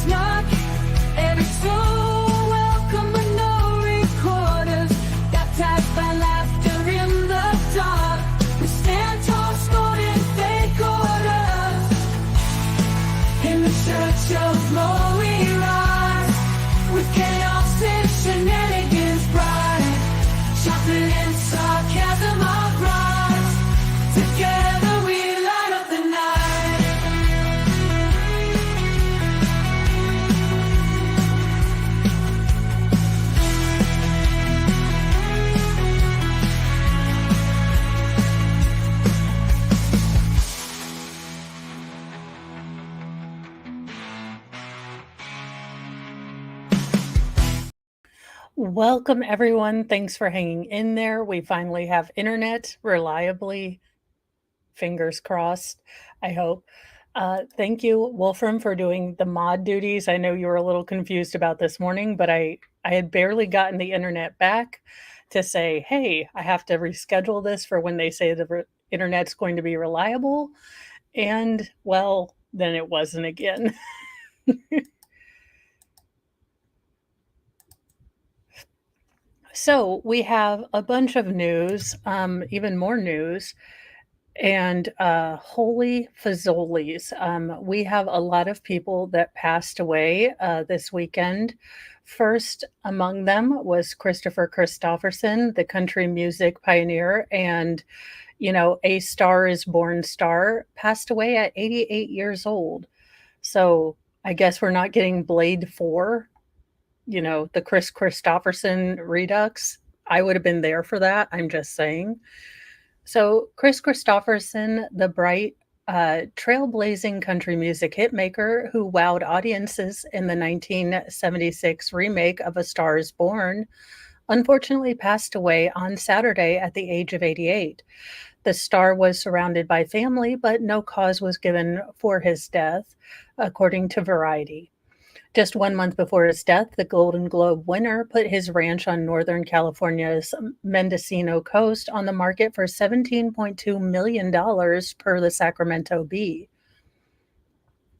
snark. Every soul welcome but no recorders. Baptized by laughter in the dark. We stand tall, scorning fake orders. In the church of law we rise, with chaos and shenanigans bright, sharpening sarcasm of rise. Together we light up the night. Welcome, everyone. Thanks for hanging in there. We finally have internet reliably. Fingers crossed, I hope. Thank you, Wolfram, for doing the mod duties. I know you were a little confused about this morning, but I had barely gotten the internet back to say, hey, I have to reschedule this for when they say the internet's going to be reliable. And, well, then it wasn't again. So we have a bunch of news, even more news, and holy fazolies. We have a lot of people that passed away this weekend. First among them was Christopher Christopherson, the country music pioneer, and A Star is Born star, passed away at 88 years old. So I guess we're not getting Blade 4, the Chris Christopherson redux. I would have been there for that. I'm just saying. So Chris Christopherson, the bright, trailblazing country music hitmaker who wowed audiences in the 1976 remake of A Star is Born, unfortunately passed away on Saturday at the age of 88. The star was surrounded by family, but no cause was given for his death, according to Variety. Just 1 month before his death, the Golden Globe winner put his ranch on Northern California's Mendocino coast on the market for $17.2 million per the Sacramento Bee.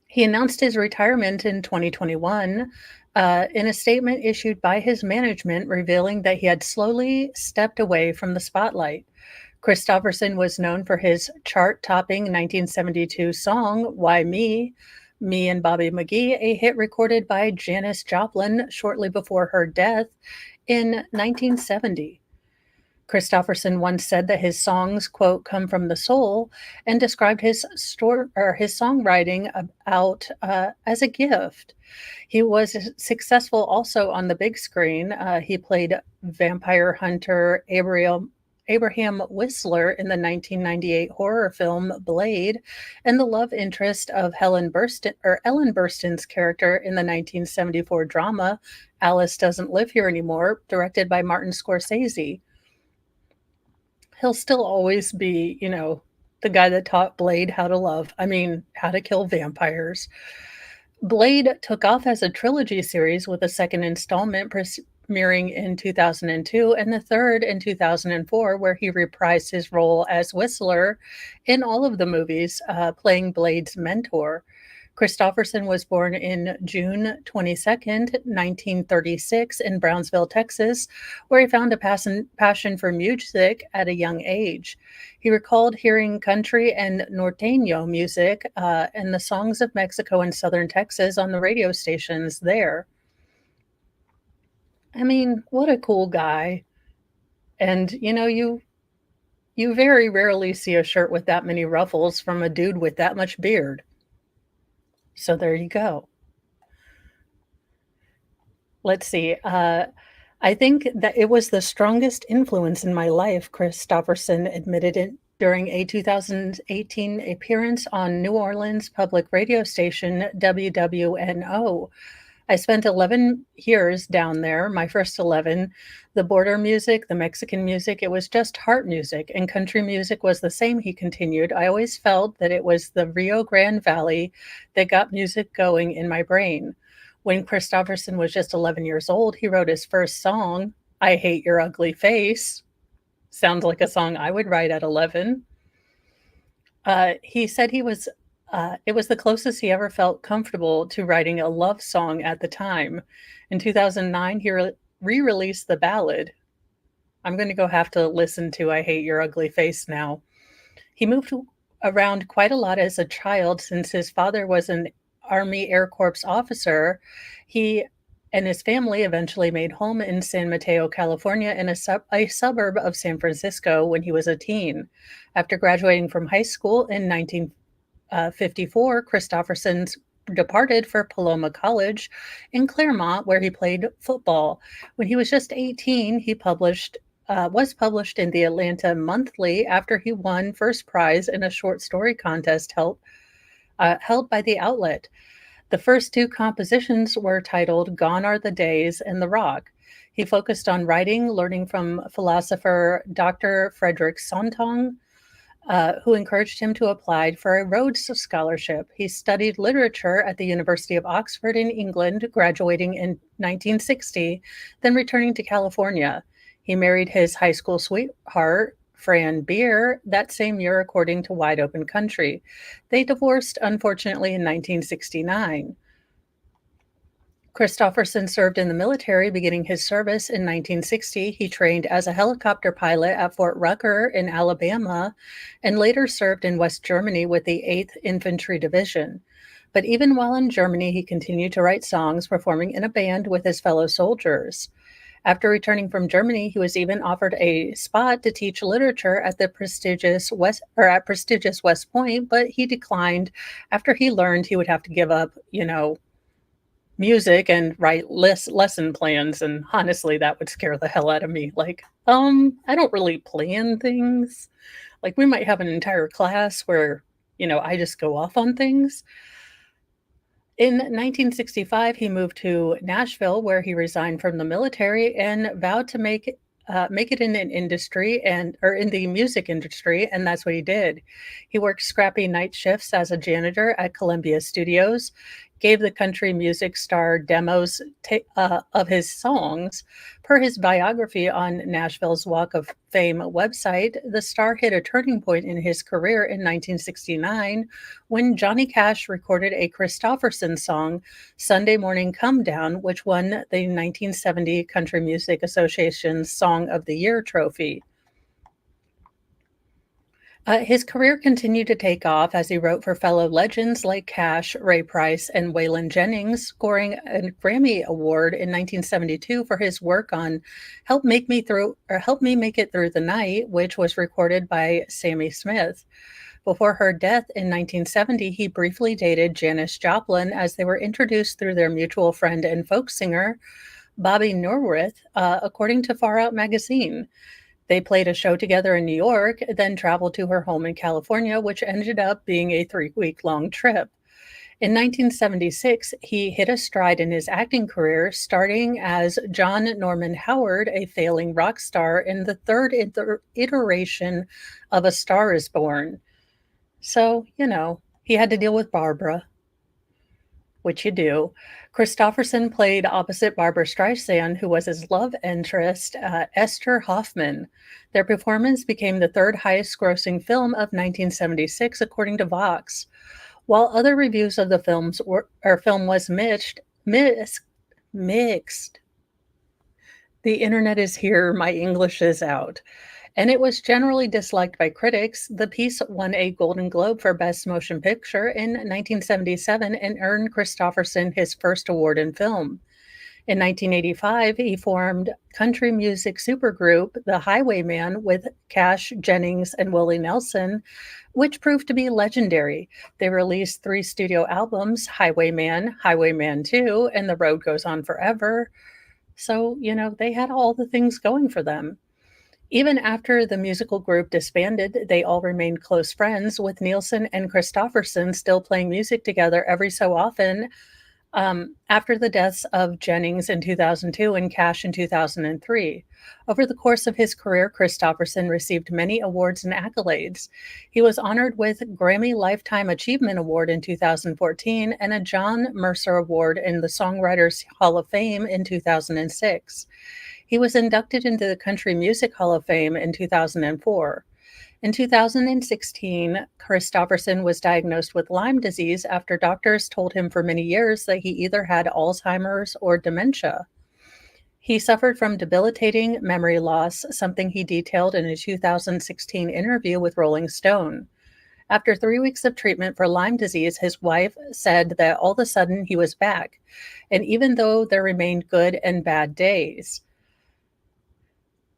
He announced his retirement in 2021 in a statement issued by his management, revealing that he had slowly stepped away from the spotlight. Christopherson was known for his chart-topping 1972 song, Why Me? Me and Bobby McGee, a hit recorded by Janis Joplin shortly before her death in 1970. Christopherson once said that his songs, quote, come from the soul, and described his songwriting as a gift. He was successful also on the big screen. He played vampire hunter Abraham Whistler in the 1998 horror film Blade, and the love interest of Ellen Burstyn's character in the 1974 drama Alice Doesn't Live Here Anymore, directed by Martin Scorsese. He'll still always be, the guy that taught Blade how to kill vampires. Blade took off as a trilogy series with a second installment premiering in 2002 and the third in 2004, where he reprised his role as Whistler in all of the movies, playing Blade's mentor. Christopherson was born in June 22nd, 1936 in Brownsville, Texas, where he found a passion for music at a young age. He recalled hearing country and norteño music and the songs of Mexico and southern Texas on the radio stations there. I mean, what a cool guy. And, you very rarely see a shirt with that many ruffles from a dude with that much beard. So there you go. Let's see. I think that it was the strongest influence in my life, Christopherson admitted it during a 2018 appearance on New Orleans public radio station WWNO. I spent 11 years down there, my first 11. The border music, the Mexican music, it was just heart music, and country music was the same, he continued. I always felt that it was the Rio Grande Valley that got music going in my brain. When Christopherson was just 11 years old, he wrote his first song, I Hate Your Ugly Face. Sounds like a song I would write at 11. He said he was It was the closest he ever felt comfortable to writing a love song at the time. In 2009, he re-released the ballad. I'm going to go have to listen to I Hate Your Ugly Face now. He moved around quite a lot as a child since his father was an Army Air Corps officer. He and his family eventually made home in San Mateo, California, in a suburb of San Francisco when he was a teen. After graduating from high school in 1954, Christopherson departed for Paloma College in Claremont, where he played football. When he was just 18, he was published in the Atlanta Monthly after he won first prize in a short story contest held by the outlet. The first two compositions were titled Gone Are the Days and The Rock. He focused on writing, learning from philosopher Dr. Frederick Sontag, who encouraged him to apply for a Rhodes Scholarship. He studied literature at the University of Oxford in England, graduating in 1960, then returning to California. He married his high school sweetheart, Fran Beer, that same year, according to Wide Open Country. They divorced, unfortunately, in 1969. Christopherson served in the military, beginning his service in 1960. He trained as a helicopter pilot at Fort Rucker in Alabama and later served in West Germany with the 8th Infantry Division. But even while in Germany, he continued to write songs, performing in a band with his fellow soldiers. After returning from Germany, he was even offered a spot to teach literature at the prestigious West Point, but he declined after he learned he would have to give up, music and write lesson plans, and honestly, that would scare the hell out of me. Like, I don't really plan things. Like, we might have an entire class where, I just go off on things. In 1965, he moved to Nashville, where he resigned from the military and vowed to make it in an industry or in the music industry, and that's what he did. He worked scrappy night shifts as a janitor at Columbia Studios, gave the country music star demos of his songs. Per his biography on Nashville's Walk of Fame website, the star hit a turning point in his career in 1969 when Johnny Cash recorded a Christopherson song, Sunday Morning Come Down, which won the 1970 Country Music Association's Song of the Year trophy. His career continued to take off as he wrote for fellow legends like Cash, Ray Price, and Waylon Jennings, scoring a Grammy Award in 1972 for his work on Help Me Make It Through the Night, which was recorded by Sammy Smith. Before her death in 1970, he briefly dated Janis Joplin as they were introduced through their mutual friend and folk singer, Bobby Norworth, according to Far Out magazine. They played a show together in New York, then traveled to her home in California, which ended up being a 3-week-long trip. In 1976, he hit a stride in his acting career, starting as John Norman Howard, a failing rock star in the third iteration of A Star is Born. So, he had to deal with Barbara, which you do. Christopherson played opposite Barbra Streisand, who was his love interest, Esther Hoffman. Their performance became the third highest grossing film of 1976, according to Vox. While other reviews of the film was mixed. The internet is here, my English is out. And it was generally disliked by critics. The piece won a Golden Globe for Best Motion Picture in 1977 and earned Christopherson his first award in film. In 1985, he formed country music supergroup The Highwaymen with Cash, Jennings, and Willie Nelson, which proved to be legendary. They released 3 studio albums, Highwayman, Highwayman 2, and The Road Goes On Forever. So, they had all the things going for them. Even after the musical group disbanded, they all remained close friends, with Nielsen and Christopherson still playing music together every so often after the deaths of Jennings in 2002 and Cash in 2003. Over the course of his career, Christopherson received many awards and accolades. He was honored with Grammy Lifetime Achievement Award in 2014 and a John Mercer Award in the Songwriters Hall of Fame in 2006. He was inducted into the Country Music Hall of Fame in 2004. In 2016, Christofferson was diagnosed with Lyme disease after doctors told him for many years that he either had Alzheimer's or dementia. He suffered from debilitating memory loss, something he detailed in a 2016 interview with Rolling Stone. After 3 weeks of treatment for Lyme disease, his wife said that all of a sudden he was back, and even though there remained good and bad days.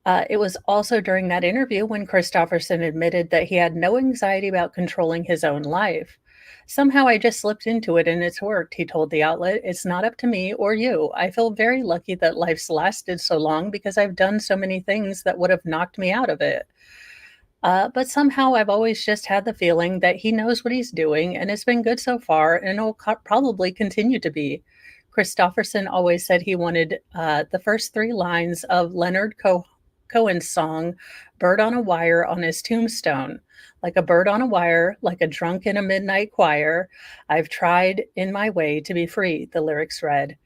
It was also during that interview when Christofferson admitted that he had no anxiety about controlling his own life. Somehow I just slipped into it and it's worked, he told the outlet. It's not up to me or you. I feel very lucky that life's lasted so long because I've done so many things that would have knocked me out of it. But somehow I've always just had the feeling that he knows what he's doing and it's been good so far and it'll probably continue to be. Christofferson always said he wanted the first 3 lines of Leonard Cohen's song, Bird on a Wire, on his tombstone. Like a bird on a wire, like a drunk in a midnight choir, I've tried in my way to be free, the lyrics read.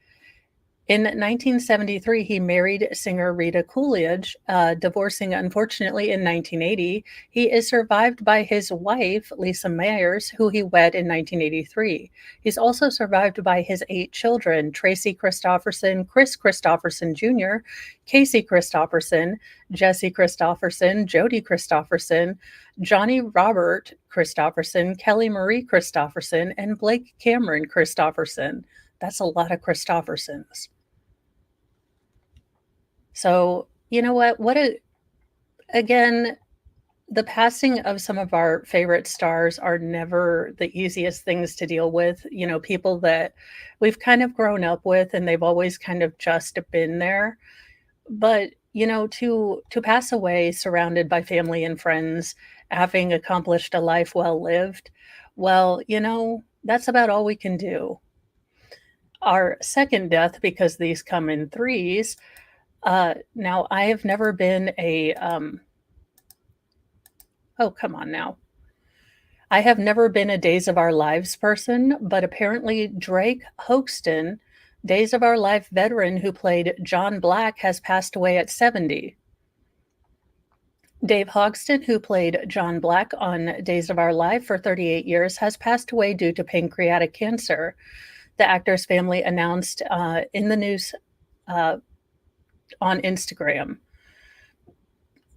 In 1973, he married singer Rita Coolidge, divorcing unfortunately in 1980. He is survived by his wife, Lisa Myers, who he wed in 1983. He's also survived by his 8 children, Tracy Christofferson, Chris Christofferson Jr., Casey Christofferson, Jesse Christofferson, Jody Christofferson, Johnny Robert Christofferson, Kelly Marie Christofferson, and Blake Cameron Christofferson. That's a lot of Christoffersons. So, you know what? Again, the passing of some of our favorite stars are never the easiest things to deal with. You know, people that we've kind of grown up with and they've always kind of just been there. But, you know, to pass away surrounded by family and friends, having accomplished a life well lived, well, you know, that's about all we can do. Our second death, because these come in threes. Now, I have never been a, oh, come on now. I have never been a Days of Our Lives person, but apparently Drake Hoaxton, Days of Our Life veteran who played John Black, has passed away at 70. Dave Hogston, who played John Black on Days of Our Life for 38 years, has passed away due to pancreatic cancer. The actor's family announced in the news on Instagram.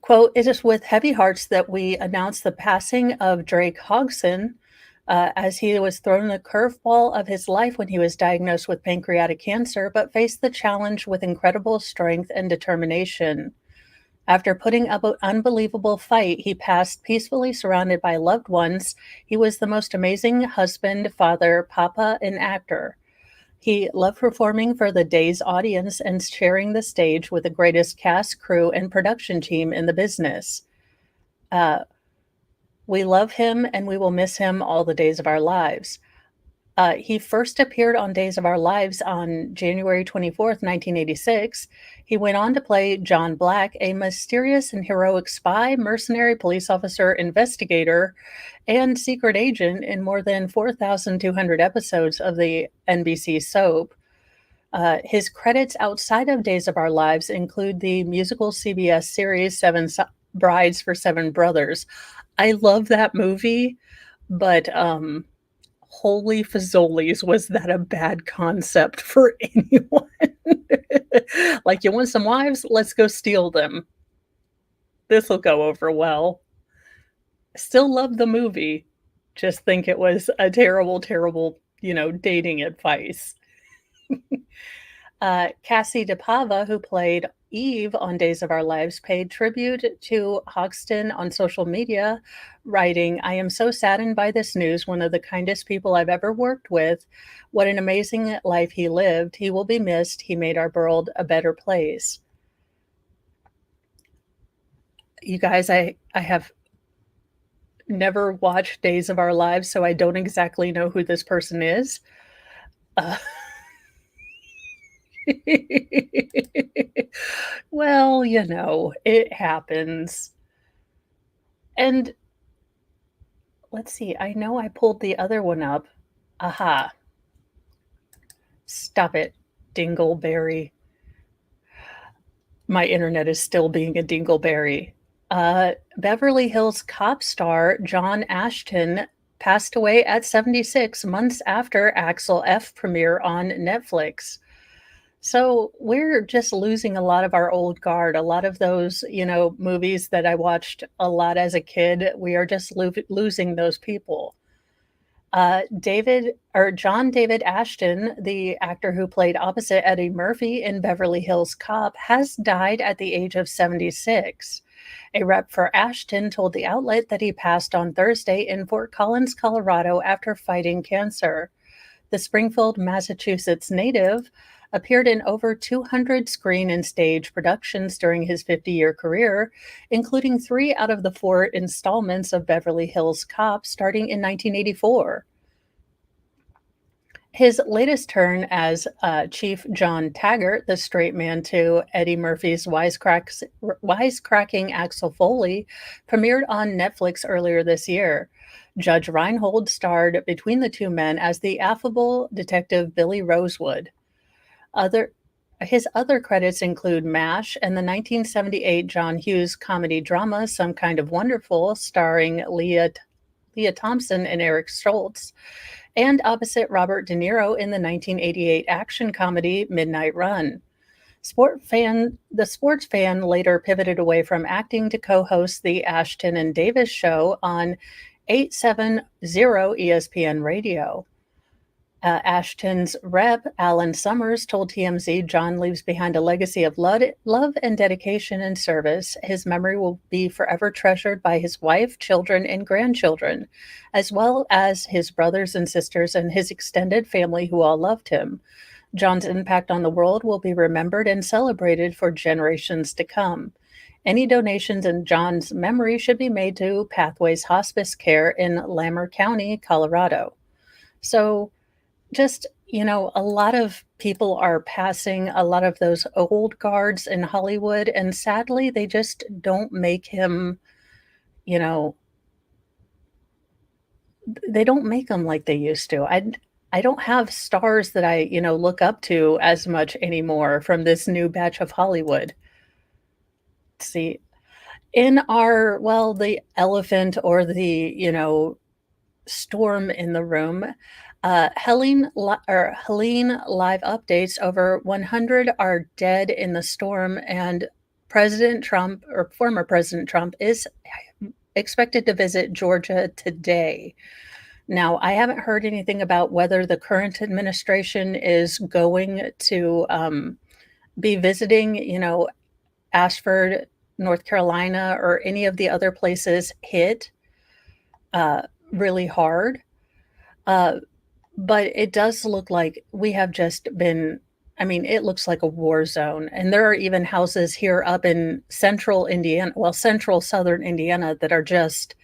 Quote, it is with heavy hearts that we announce the passing of Drake Hogson as he was thrown the curveball of his life when he was diagnosed with pancreatic cancer, but faced the challenge with incredible strength and determination. After putting up an unbelievable fight, he passed peacefully surrounded by loved ones. He was the most amazing husband, father, papa, and actor. He loved performing for the day's audience and sharing the stage with the greatest cast, crew, and production team in the business. We love him and we will miss him all the days of our lives. He first appeared on Days of Our Lives on January 24th, 1986. He went on to play John Black, a mysterious and heroic spy, mercenary, police officer, investigator, and secret agent in more than 4,200 episodes of the NBC soap. His credits outside of Days of Our Lives include the musical CBS series Seven Brides for Seven Brothers. I love that movie, but holy fazolies, was that a bad concept for anyone? Like, you want some wives? Let's go steal them. This will go over well. Still love the movie. Just think it was a terrible, terrible, dating advice. Cassie DePava, who played Eve on Days of Our Lives, paid tribute to Hogston on social media, writing, I am so saddened by this news. One of the kindest people I've ever worked with. What an amazing life he lived. He will be missed. He made our world a better place. You guys, I have never watched Days of Our Lives, so I don't exactly know who this person is. Well, it happens. And let's see, I know I pulled the other one up. Aha. Stop it, Dingleberry. My internet is still being a dingleberry. Beverly Hills Cop star John Ashton passed away at 76 months after Axel F premiere on Netflix. So we're just losing a lot of our old guard. A lot of those, movies that I watched a lot as a kid, we are just losing those people. David or John David Ashton, the actor who played opposite Eddie Murphy in Beverly Hills Cop, has died at the age of 76. A rep for Ashton told the outlet that he passed on Thursday in Fort Collins, Colorado, after fighting cancer. The Springfield, Massachusetts native appeared in over 200 screen and stage productions during his 50-year career, including 3 out of the 4 installments of Beverly Hills Cop starting in 1984. His latest turn as Chief John Taggart, the straight man to Eddie Murphy's wisecracking Axel Foley, premiered on Netflix earlier this year. Judge Reinhold starred between the two men as the affable detective Billy Rosewood. Other His other credits include MASH and the 1978 John Hughes comedy drama Some Kind of Wonderful, starring Leah Thompson and Eric Stoltz, and opposite Robert De Niro in the 1988 action comedy Midnight Run. The sports fan later pivoted away from acting to co-host the Ashton and Davis show on 870 ESPN Radio. Ashton's rep, Alan Summers, told TMZ John leaves behind a legacy of love and dedication and service. His memory will be forever treasured by his wife, children, and grandchildren, as well as his brothers and sisters and his extended family who all loved him. John's impact on the world will be remembered and celebrated for generations to come. Any donations in John's memory should be made to Pathways Hospice Care in Lamar County, Colorado. So, just, a lot of people are passing, a lot of those old guards in Hollywood, and sadly, they just don't make him, you know, they don't make him like they used to. I don't have stars that I, look up to as much anymore from this new batch of Hollywood. See, the elephant or the, storm in the room. Helene live updates: over 100 are dead in the storm, and President Trump, or former President Trump, is expected to visit Georgia today. Now, I haven't heard anything about whether the current administration is going to be visiting, Ashford, North Carolina, or any of the other places hit really hard. But it does look like we have just been, it looks like a war zone. And there are even houses here up in central Indiana, central southern Indiana, that are just,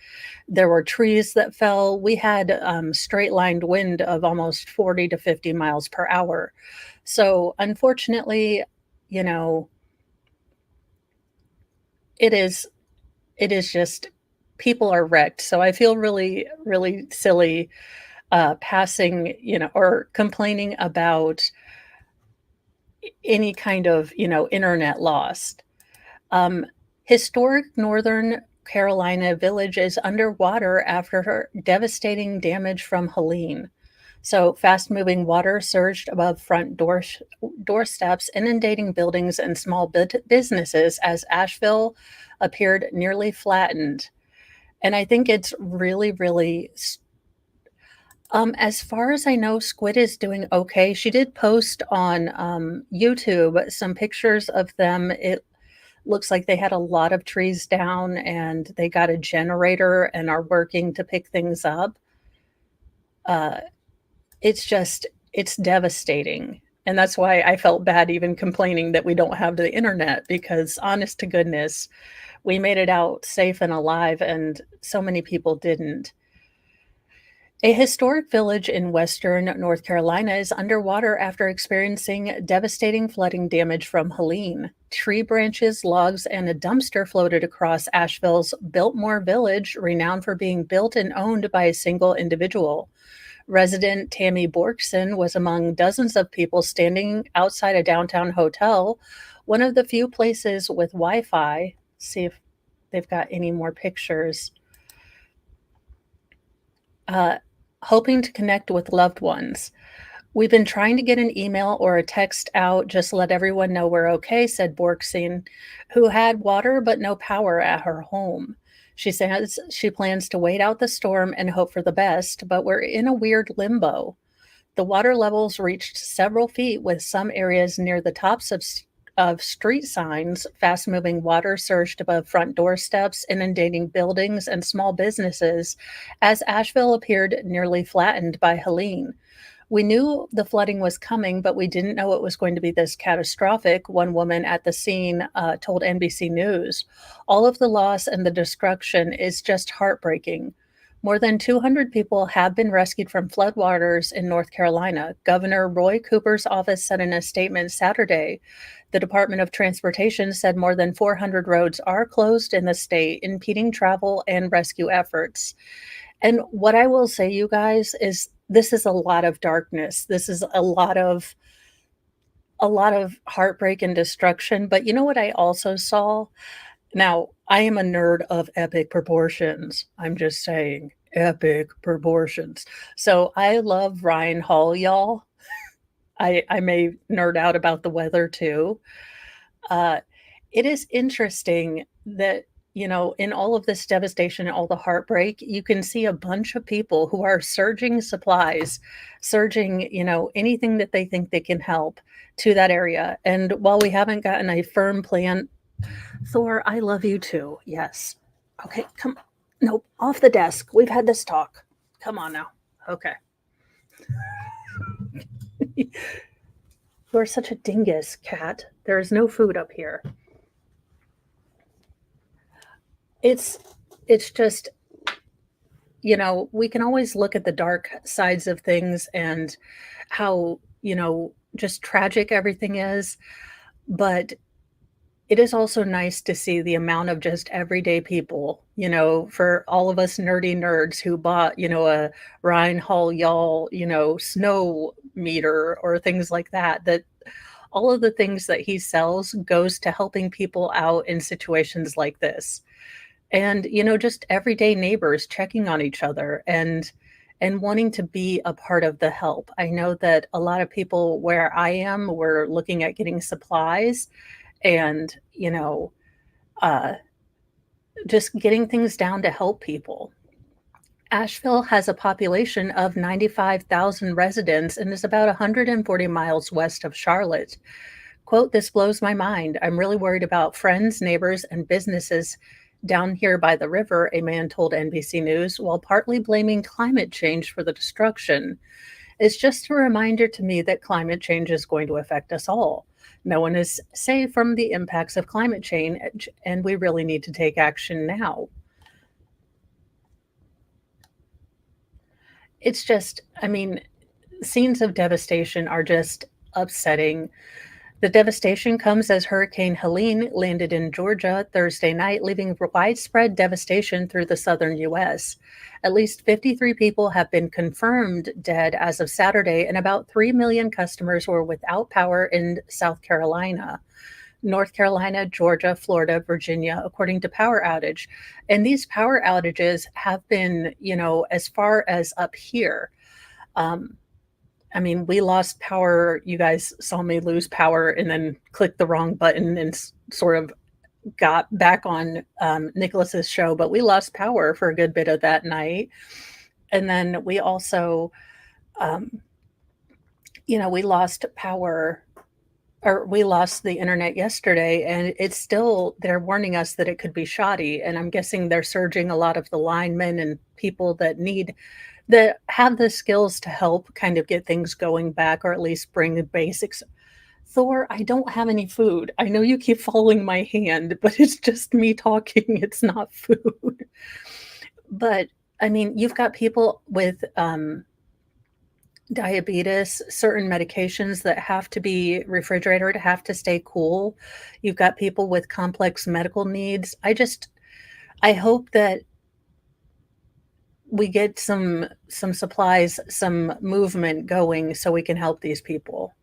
there were trees that fell. We had straight lined wind of almost 40 to 50 miles per hour. So unfortunately, it is just, people are wrecked. So I feel really, really silly passing, or complaining about any kind of, internet lost. Historic Northern Carolina village is underwater after devastating damage from Helene. So fast-moving water surged above front doorsteps, inundating buildings and small businesses as Asheville appeared nearly flattened. And I think it's really, really as far as I know, Squid is doing okay. She did post on YouTube some pictures of them. It looks like they had a lot of trees down and they got a generator and are working to pick things up. It's devastating. And that's why I felt bad even complaining that we don't have the internet, because honest to goodness, we made it out safe and alive, and so many people didn't. A historic village in western North Carolina is underwater after experiencing devastating flooding damage from Helene. Tree branches, logs, and a dumpster floated across Asheville's Biltmore Village, renowned for being built and owned by a single individual. Resident Tammy Borkson was among dozens of people standing outside a downtown hotel, one of the few places with Wi-Fi. See if they've got any more pictures. Uh, Hoping to connect with loved ones. We've been trying to get an email or a text out, just let everyone know we're okay, said Borkstein, who had water but no power at her home. She says she plans to wait out the storm and hope for the best, but we're in a weird limbo. The water levels reached several feet, with some areas near the tops of street signs. Fast moving water surged above front doorsteps, inundating buildings and small businesses as Asheville appeared nearly flattened by Helene. We knew the flooding was coming, but we didn't know it was going to be this catastrophic, one woman at the scene told NBC News. All of the loss and the destruction is just heartbreaking. More than 200 people have been rescued from floodwaters in North Carolina. Governor Roy Cooper's office said in a statement Saturday. The Department of Transportation said more than 400 roads are closed in the state, impeding travel and rescue efforts. And what I will say, you guys, is this is a lot of darkness. This is a lot of heartbreak and destruction. But you know what I also saw? Now, I am a nerd of epic proportions. I'm just saying, epic proportions. So I love Ryan Hall, y'all. I may nerd out about the weather too. Uh, it is interesting that, in all of this devastation and all the heartbreak, you can see a bunch of people who are surging supplies, surging, anything that they think they can help to that area. And while we haven't gotten a firm plan, Thor, I love you too. Yes. Okay, come. Nope, off the desk. We've had this talk. Come on now. Okay. You are such a dingus, cat. There is no food up here. It's it's just, we can always look at the dark sides of things and how, just tragic everything is, but it is also nice to see the amount of just everyday people, for all of us nerdy nerds who bought, a Ryan Hall Y'all, snow meter or things like that, that all of the things that he sells goes to helping people out in situations like this. And, just everyday neighbors checking on each other and wanting to be a part of the help. I know that a lot of people where I am were looking at getting supplies and, uh, just getting things down to help people. Asheville has a population of 95,000 residents and is about 140 miles west of Charlotte. Quote, this blows my mind. I'm really worried about friends, neighbors, and businesses down here by the river, a man told NBC News, while partly blaming climate change for the destruction. It's just a reminder to me that climate change is going to affect us all. No one is safe from the impacts of climate change, and we really need to take action now. It's just, scenes of devastation are just upsetting. The devastation comes as Hurricane Helene landed in Georgia Thursday night, leaving widespread devastation through the southern U.S. At least 53 people have been confirmed dead as of Saturday, and about 3 million customers were without power in South Carolina, North Carolina, Georgia, Florida, Virginia, according to Power Outage. And these power outages have been, as far as up here. We lost power. You guys saw me lose power and then click the wrong button and sort of got back on Nicholas's show, but we lost power for a good bit of that night. And then we also, we lost power, or we lost the internet yesterday, and it's still, they're warning us that it could be shoddy. And I'm guessing they're surging a lot of the linemen and people that have the skills to help kind of get things going back, or at least bring the basics. Thor, I don't have any food. I know you keep following my hand, but it's just me talking. It's not food. But you've got people with diabetes, certain medications that have to be refrigerated, have to stay cool. You've got people with complex medical needs. I hope that we get some supplies, some movement going so we can help these people.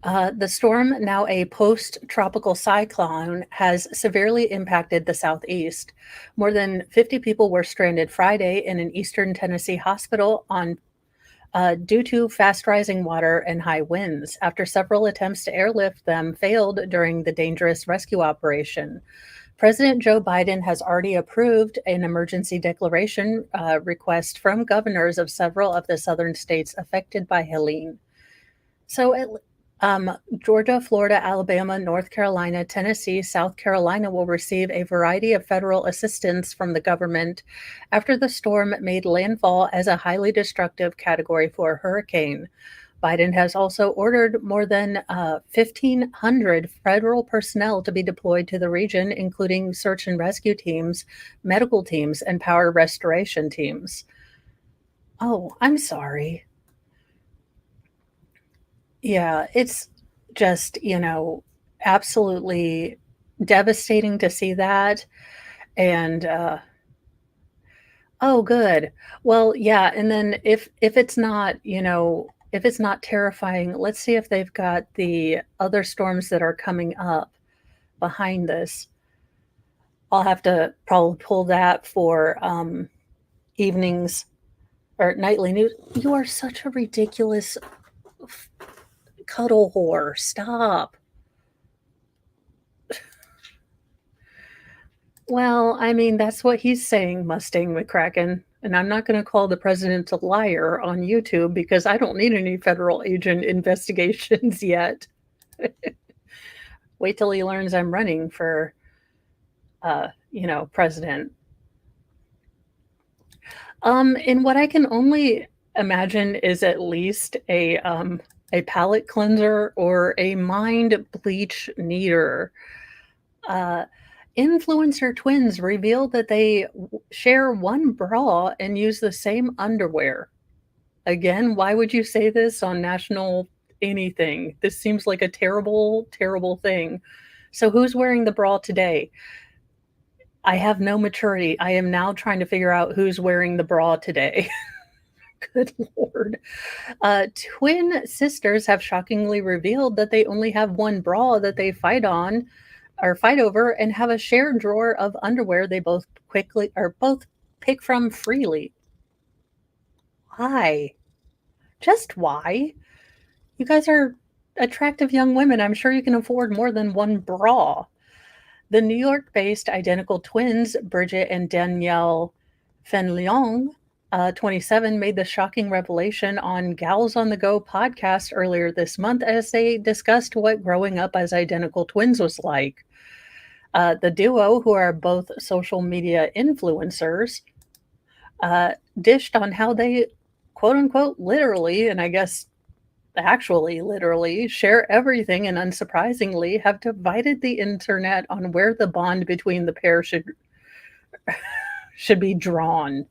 The storm, now a post tropical cyclone, has severely impacted the southeast. More than 50 people were stranded Friday in an eastern Tennessee hospital due to fast rising water and high winds after several attempts to airlift them failed during the dangerous rescue operation. President Joe Biden has already approved an emergency declaration request from governors of several of the southern states affected by Helene. So, Georgia, Florida, Alabama, North Carolina, Tennessee, South Carolina will receive a variety of federal assistance from the government after the storm made landfall as a highly destructive Category 4 hurricane. Biden has also ordered more than 1,500 federal personnel to be deployed to the region, including search and rescue teams, medical teams, and power restoration teams. Oh, I'm sorry. Yeah, it's just, absolutely devastating to see that, and, oh, good. Well, yeah, and then if it's not, if it's not terrifying, let's see if they've got the other storms that are coming up behind this. I'll have to probably pull that for, evenings or nightly news. You are such a ridiculous f cuddle whore, stop. Well, I mean, that's what he's saying, Mustang McCracken. And I'm not going to call the president a liar on YouTube because I don't need any federal agent investigations yet. Wait till he learns I'm running for, president. And what I can only imagine is at least a palate cleanser or a mind bleach kneader. Uh, Influencer twins revealed that they share one bra and use the same underwear. Again, why would you say this on national anything? This seems like a terrible, terrible thing. So, who's wearing the bra today? I have no maturity. I am now trying to figure out who's wearing the bra today. Good Lord. Twin sisters have shockingly revealed that they only have one bra that they fight on or fight over and have a shared drawer of underwear they both pick from freely. Why? Just why? You guys are attractive young women. I'm sure you can afford more than one bra. The New York based identical twins, Bridget and Danielle Fenlong, 27, made the shocking revelation on Gals on the Go podcast earlier this month as they discussed what growing up as identical twins was like. The duo, who are both social media influencers, dished on how they, quote unquote, literally, and I guess actually literally, share everything and unsurprisingly have divided the internet on where the bond between the pair should be drawn.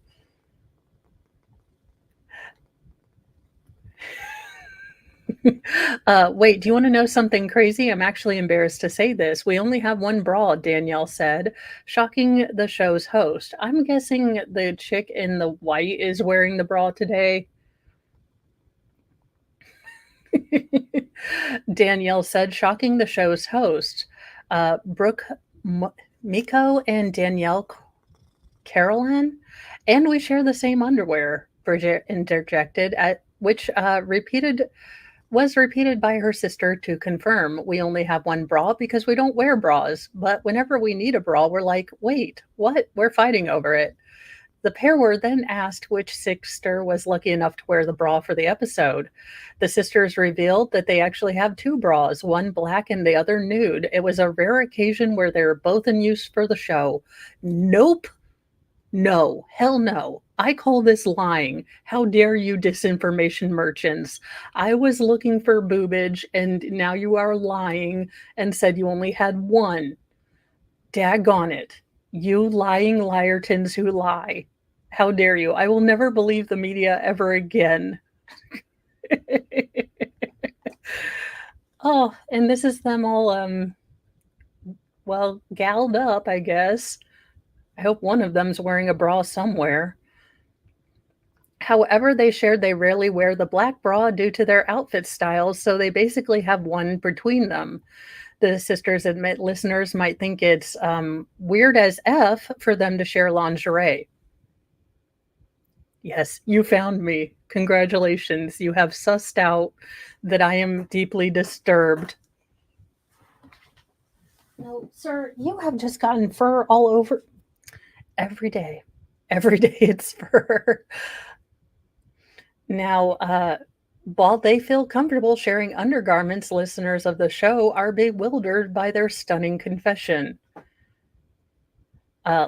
Wait, do you want to know something crazy? I'm actually embarrassed to say this. We only have one bra, Danielle said, shocking the show's host. I'm guessing the chick in the white is wearing the bra today. Danielle said, shocking the show's host. Brooke Miko and Danielle Carolan, and we share the same underwear, Bridget interjected, at which was repeated by her sister to confirm. We only have one bra because we don't wear bras, but whenever we need a bra, we're like, wait, what? We're fighting over it. The pair were then asked which sister was lucky enough to wear the bra for the episode. The sisters revealed that they actually have two bras, one black and the other nude. It was a rare occasion where they were both in use for the show. Nope. No, hell no. I call this lying. How dare you, disinformation merchants? I was looking for boobage, and now you are lying and said you only had one. Daggone it. You lying liartons who lie. How dare you? I will never believe the media ever again. Oh, and this is them all, well, galled up, I guess. I hope one of them's wearing a bra somewhere. However, they shared they rarely wear the black bra due to their outfit styles, so they basically have one between them. The sisters admit listeners might think it's weird as F for them to share lingerie. Yes, you found me. Congratulations. You have sussed out that I am deeply disturbed. No, sir, you have just gotten fur all over every day. Every day it's fur. Now, while they feel comfortable sharing undergarments, listeners of the show are bewildered by their stunning confession.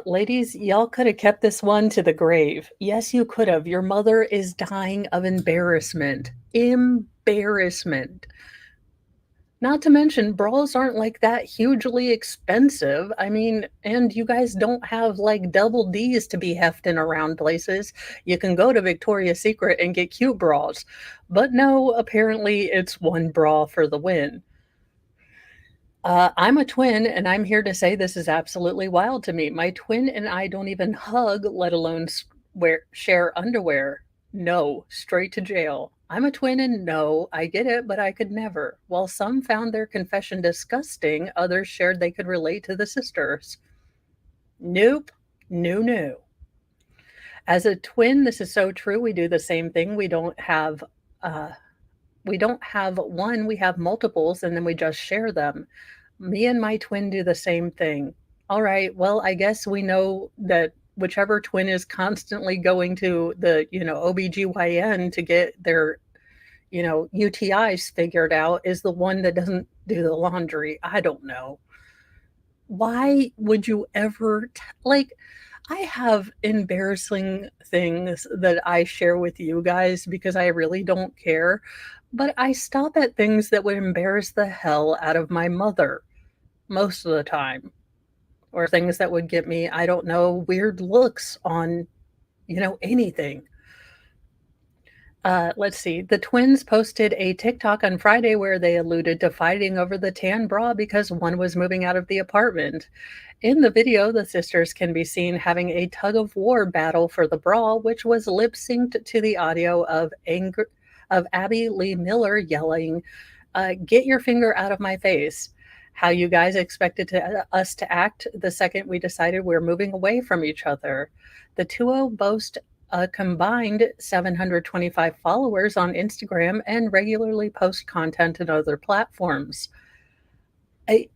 Ladies, y'all could have kept this one to the grave. Yes, you could have. Your mother is dying of embarrassment. Embarrassment. Not to mention, bras aren't like that hugely expensive. I mean, and you guys don't have like double D's to be hefting around places. You can go to Victoria's Secret and get cute bras. But no, apparently it's one bra for the win. I'm a twin, and I'm here to say this is absolutely wild to me. My twin and I don't even hug, let alone share underwear. No, straight to jail. I'm a twin, and no, I get it, but I could never. While some found their confession disgusting, others shared they could relate to the sisters. Nope, no, no. As a twin, this is so true. We do the same thing. We don't have one, we have multiples, and then we just share them. Me and my twin do the same thing. All right, well, I guess we know that whichever twin is constantly going to the, OBGYN to get their, UTIs figured out is the one that doesn't do the laundry. I don't know. Why would you ever like I have embarrassing things that I share with you guys because I really don't care, but I stop at things that would embarrass the hell out of my mother most of the time, or things that would get me, I don't know, weird looks on, anything. Let's see. The twins posted a TikTok on Friday where they alluded to fighting over the tan bra because one was moving out of the apartment. In the video, the sisters can be seen having a tug of war battle for the bra, which was lip synced to the audio of Abby Lee Miller yelling, "Get your finger out of my face." How you guys expected us to act the second we decided we're moving away from each other. The duo boast a combined 725 followers on Instagram and regularly post content on other platforms. I,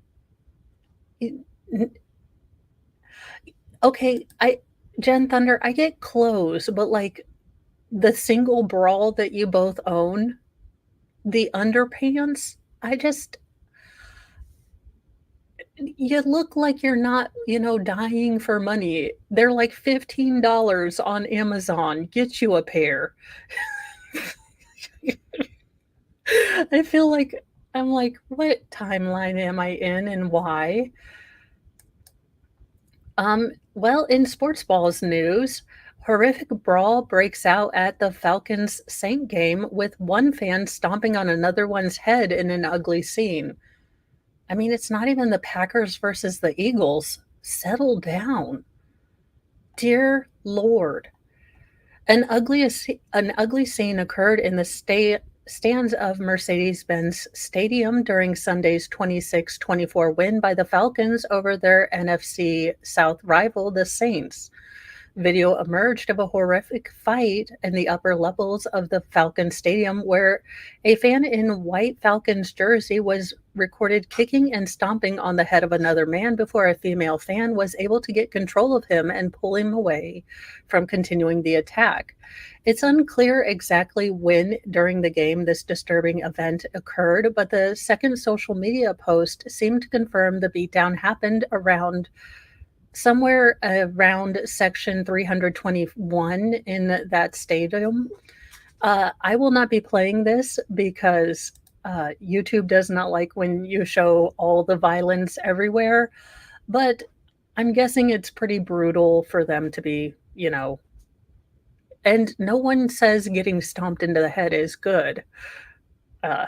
okay, Jen Thunder, I get clothes, but like the single bra that you both own, the underpants, you look like you're not, dying for money. They're like $15 on Amazon. Get you a pair. I feel like I'm like, what timeline am I in and why? Well, in sports balls news, horrific brawl breaks out at the Falcons Saint game with one fan stomping on another one's head in an ugly scene. I mean, it's not even the Packers versus the Eagles. Settle down. Dear Lord. An ugly scene occurred in the stands of Mercedes-Benz Stadium during Sunday's 26-24 win by the Falcons over their NFC South rival, the Saints. Video emerged of a horrific fight in the upper levels of the Falcons Stadium where a fan in white Falcons jersey was recorded kicking and stomping on the head of another man before a female fan was able to get control of him and pull him away from continuing the attack. It's unclear exactly when during the game this disturbing event occurred, but the second social media post seemed to confirm the beatdown happened somewhere around section 321 in that stadium. I will not be playing this because YouTube does not like when you show all the violence everywhere, but I'm guessing it's pretty brutal for them to be, and no one says getting stomped into the head is good. Uh,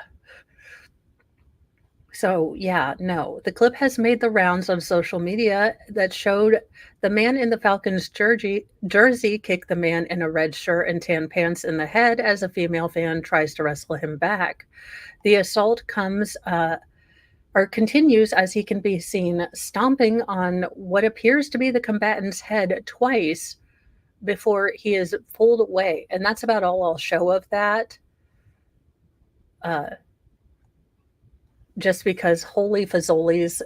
So, yeah, no. The clip has made the rounds on social media that showed the man in the Falcons jersey kick the man in a red shirt and tan pants in the head as a female fan tries to wrestle him back. The assault comes or continues as he can be seen stomping on what appears to be the combatant's head twice before he is pulled away. And that's about all I'll show of that. Uh, just because holy fazoli's,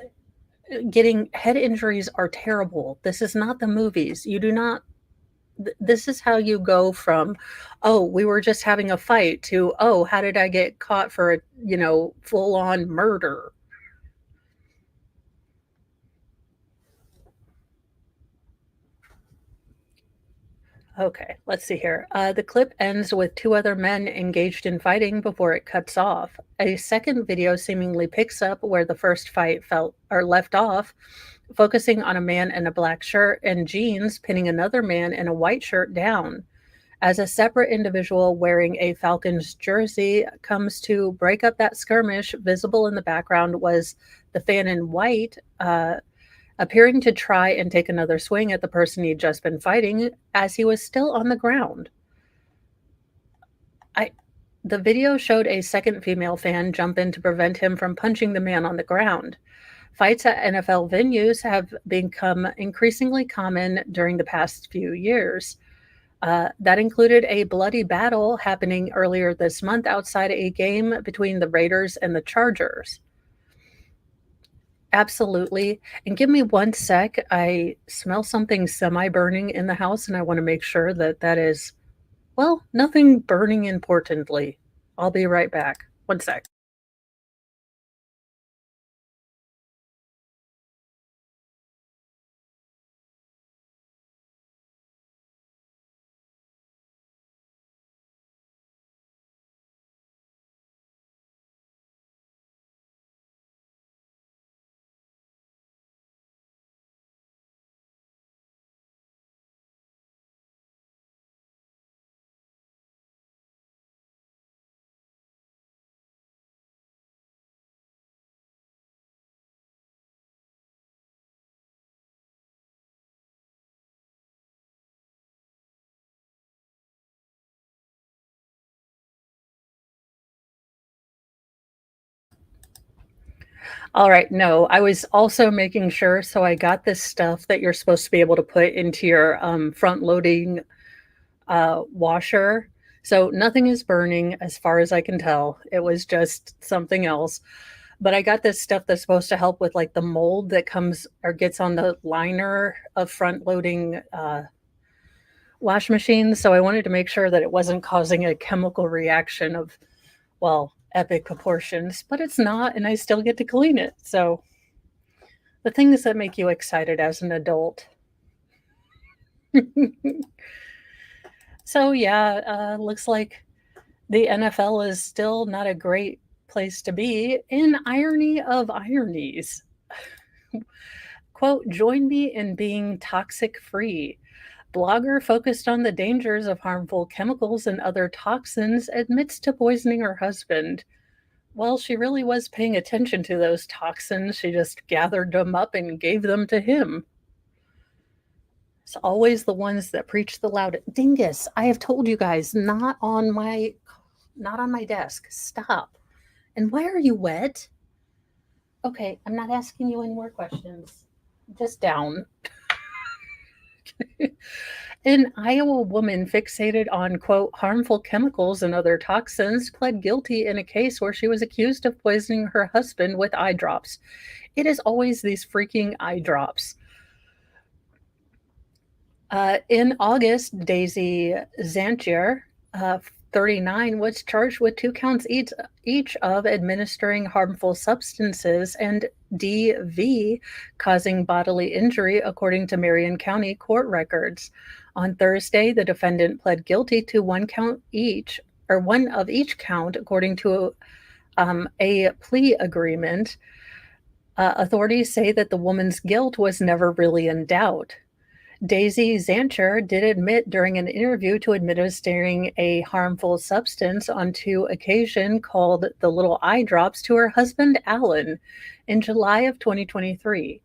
getting head injuries are terrible. This is not the movies. You do not this is how you go from, oh, we were just having a fight to, oh, how did I get caught for a, full on murder? Okay, let's see here. The clip ends with two other men engaged in fighting before it cuts off. A second video seemingly picks up where the first fight felt or left off, focusing on a man in a black shirt and jeans pinning another man in a white shirt down. As a separate individual wearing a Falcons jersey comes to break up that skirmish, visible in the background was the fan in white, appearing to try and take another swing at the person he'd just been fighting as he was still on the ground. The video showed a second female fan jump in to prevent him from punching the man on the ground. Fights at NFL venues have become increasingly common during the past few years. That included a bloody battle happening earlier this month outside a game between the Raiders and the Chargers. Absolutely. And give me one sec. I smell something semi-burning in the house, and I want to make sure that that is, well, nothing burning importantly. I'll be right back. One sec. All right, no, I was also making sure, so I got this stuff that you're supposed to be able to put into your, front loading, washer. So nothing is burning as far as I can tell. It was just something else. But I got this stuff that's supposed to help with, like, the mold that comes or gets on the liner of front loading, wash machines, so I wanted to make sure that it wasn't causing a chemical reaction of, well, epic proportions, but it's not, and I still get to clean it. So the things that make you excited as an adult. So yeah, looks like the NFL is still not a great place to be. In irony of ironies, quote, join me in being toxic free. Blogger focused on the dangers of harmful chemicals and other toxins admits to poisoning her husband. Well, she really was paying attention to those toxins. She just gathered them up and gave them to him. It's always the ones that preach the loudest. Dingus, I have told you guys, not on my desk. Stop. And why are you wet? Okay, I'm not asking you any more questions. Just down. An Iowa woman fixated on, quote, harmful chemicals and other toxins pled guilty in a case where she was accused of poisoning her husband with eye drops. It is always these freaking eye drops. In August, Daisy Zantier, 39, was charged with 2 counts each of administering harmful substances and DV, causing bodily injury, according to Marion County court records. On Thursday, the defendant pled guilty to one of each count, according to a plea agreement. Authorities say that the woman's guilt was never really in doubt. Daisy Zancher did admit during an interview to administering a harmful substance on two occasions called the little eye drops to her husband Alan in July of 2023.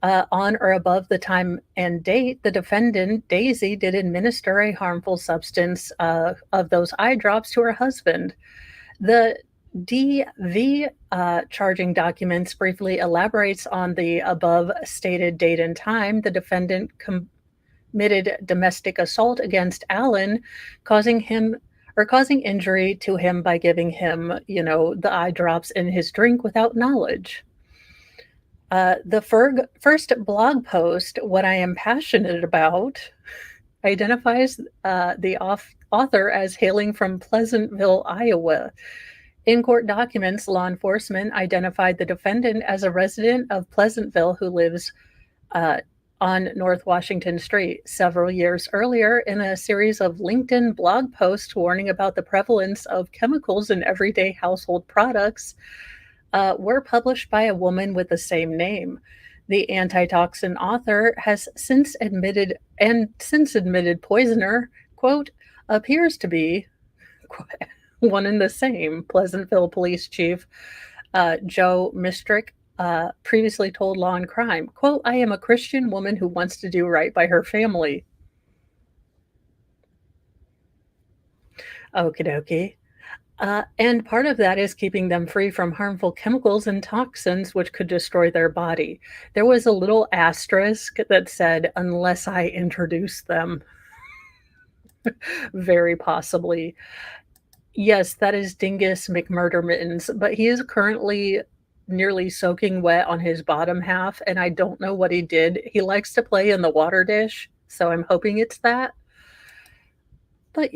On or above the time and date, the defendant, Daisy, did administer a harmful substance of those eye drops to her husband. The DV charging documents briefly elaborates on the above stated date and time. The defendant committed domestic assault against Allen, causing him or causing injury to him by giving him, the eye drops in his drink without knowledge. The first blog post, What I Am Passionate About, identifies the author as hailing from Pleasantville, Iowa. In court documents, law enforcement identified the defendant as a resident of Pleasantville who lives on North Washington Street. Several years earlier, in a series of LinkedIn blog posts warning about the prevalence of chemicals in everyday household products, were published by a woman with the same name. The antitoxin author has since admitted poisoner, quote, appears to be one and the same. Pleasantville Police Chief Joe Mistrick previously told Law and Crime, quote, I am a Christian woman who wants to do right by her family. Okie dokie. And part of that is keeping them free from harmful chemicals and toxins which could destroy their body. There was a little asterisk that said, unless I introduce them. Very possibly. Yes, that is Dingus McMurdermittens, but he is currently nearly soaking wet on his bottom half, and I don't know what he did. He likes to play in the water dish, so I'm hoping it's that. But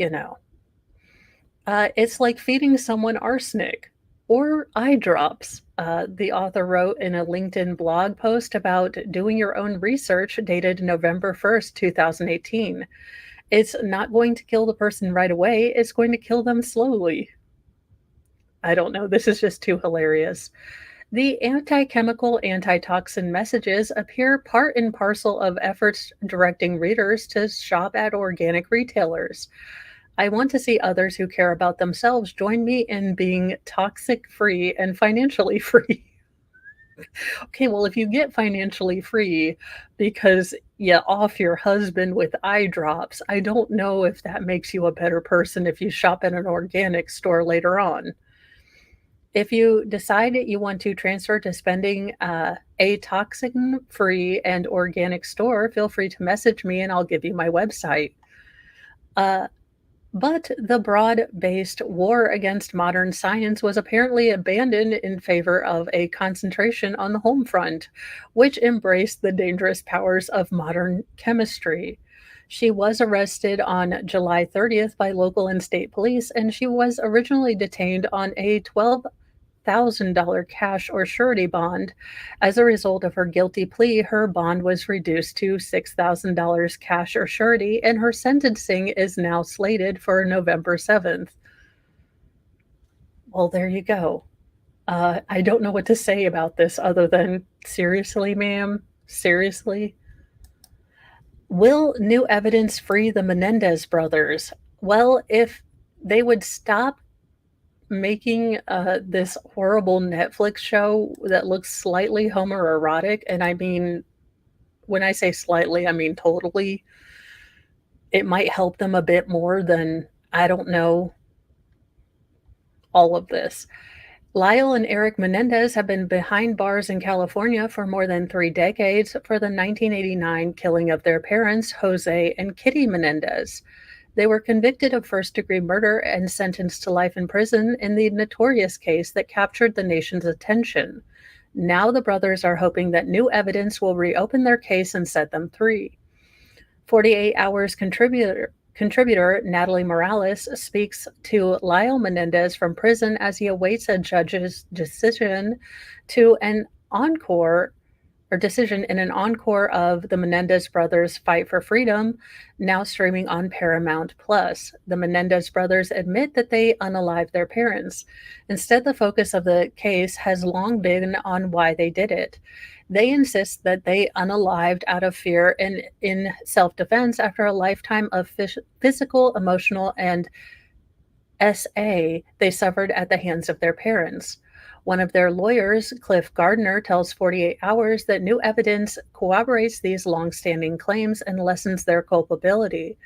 it's like feeding someone arsenic or eye drops. The author wrote in a LinkedIn blog post about doing your own research dated November 1st, 2018. It's not going to kill the person right away. It's going to kill them slowly. I don't know. This is just too hilarious. The anti-chemical, anti-toxin messages appear part and parcel of efforts directing readers to shop at organic retailers. I want to see others who care about themselves join me in being toxic-free and financially free. Okay, well, if you get financially free because you off your husband with eye drops, I don't know if that makes you a better person if you shop at an organic store later on. If you decide that you want to transfer to spending a toxin-free and organic store, feel free to message me and I'll give you my website. But the broad-based war against modern science was apparently abandoned in favor of a concentration on the home front, which embraced the dangerous powers of modern chemistry. She was arrested on July 30th by local and state police, and she was originally detained on a $12,000 cash or surety bond. As a result of her guilty plea, her bond was reduced to $6,000 cash or surety, and her sentencing is now slated for November 7th. Well, there you go. I don't know what to say about this other than, seriously, ma'am? Seriously? Will new evidence free the Menendez brothers? Well, if they would stop making this horrible Netflix show that looks slightly homoerotic, and I mean, when I say slightly, I mean totally, it might help them a bit more than, I don't know, all of this. Lyle and Eric Menendez have been behind bars in California for more than 3 decades for the 1989 killing of their parents, Jose and Kitty Menendez. They were convicted of first-degree murder and sentenced to life in prison in the notorious case that captured the nation's attention. Now the brothers are hoping that new evidence will reopen their case and set them free. 48 Hours contributor Natalie Morales speaks to Lyle Menendez from prison as he awaits a judge's decision to or decision in an encore of the Menendez brothers' fight for freedom, now streaming on Paramount Plus. The Menendez brothers admit that they unalived their parents. Instead, the focus of the case has long been on why they did it. They insist that they unalived out of fear and in self defense after a lifetime of physical, emotional, and they suffered at the hands of their parents. One of their lawyers, Cliff Gardner, tells 48 Hours that new evidence corroborates these longstanding claims and lessens their culpability.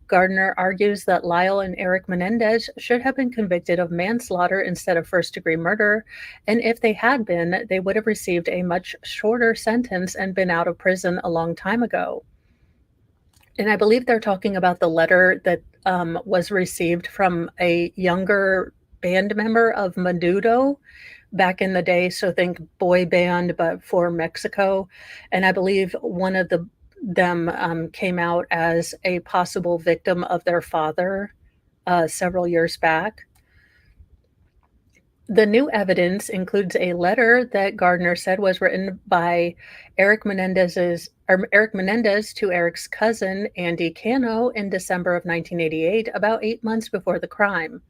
Gardner argues that Lyle and Eric Menendez should have been convicted of manslaughter instead of first-degree murder, and if they had been, they would have received a much shorter sentence and been out of prison a long time ago. And I believe they're talking about the letter that was received from a younger band member of Menudo back in the day. So think boy band, but for Mexico. And I believe one of them came out as a possible victim of their father several years back. The new evidence includes a letter that Gardner said was written by Eric Menendez to Eric's cousin, Andy Cano, in December of 1988, about 8 months before the crime.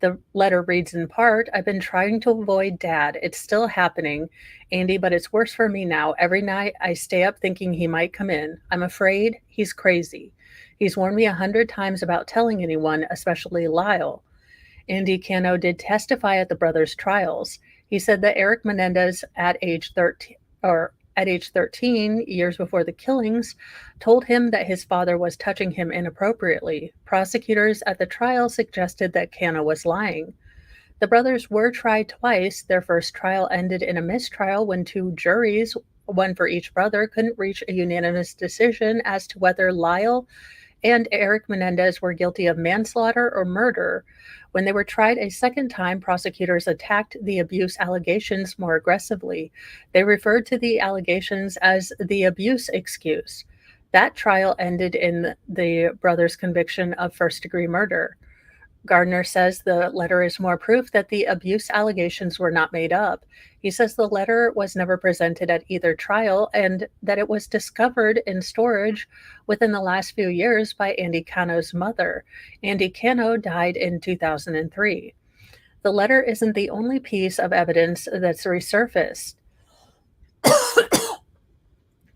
The letter reads in part, "I've been trying to avoid Dad. It's still happening, Andy, but it's worse for me now. Every night I stay up thinking he might come in. I'm afraid he's crazy. He's warned me 100 times about telling anyone, especially Lyle." Andy Cano did testify at the brothers' trials. He said that Eric Menendez, at age 13, years before the killings, told him that his father was touching him inappropriately. Prosecutors at the trial suggested that Cano was lying. The brothers were tried twice. Their first trial ended in a mistrial when two juries, one for each brother, couldn't reach a unanimous decision as to whether Lyle and Eric Menendez were guilty of manslaughter or murder. When they were tried a second time, prosecutors attacked the abuse allegations more aggressively. They referred to the allegations as the abuse excuse. That trial ended in the brothers' conviction of first-degree murder. Gardner says the letter is more proof that the abuse allegations were not made up. He says the letter was never presented at either trial and that it was discovered in storage within the last few years by Andy Cano's mother. Andy Cano died in 2003. The letter isn't the only piece of evidence that's resurfaced.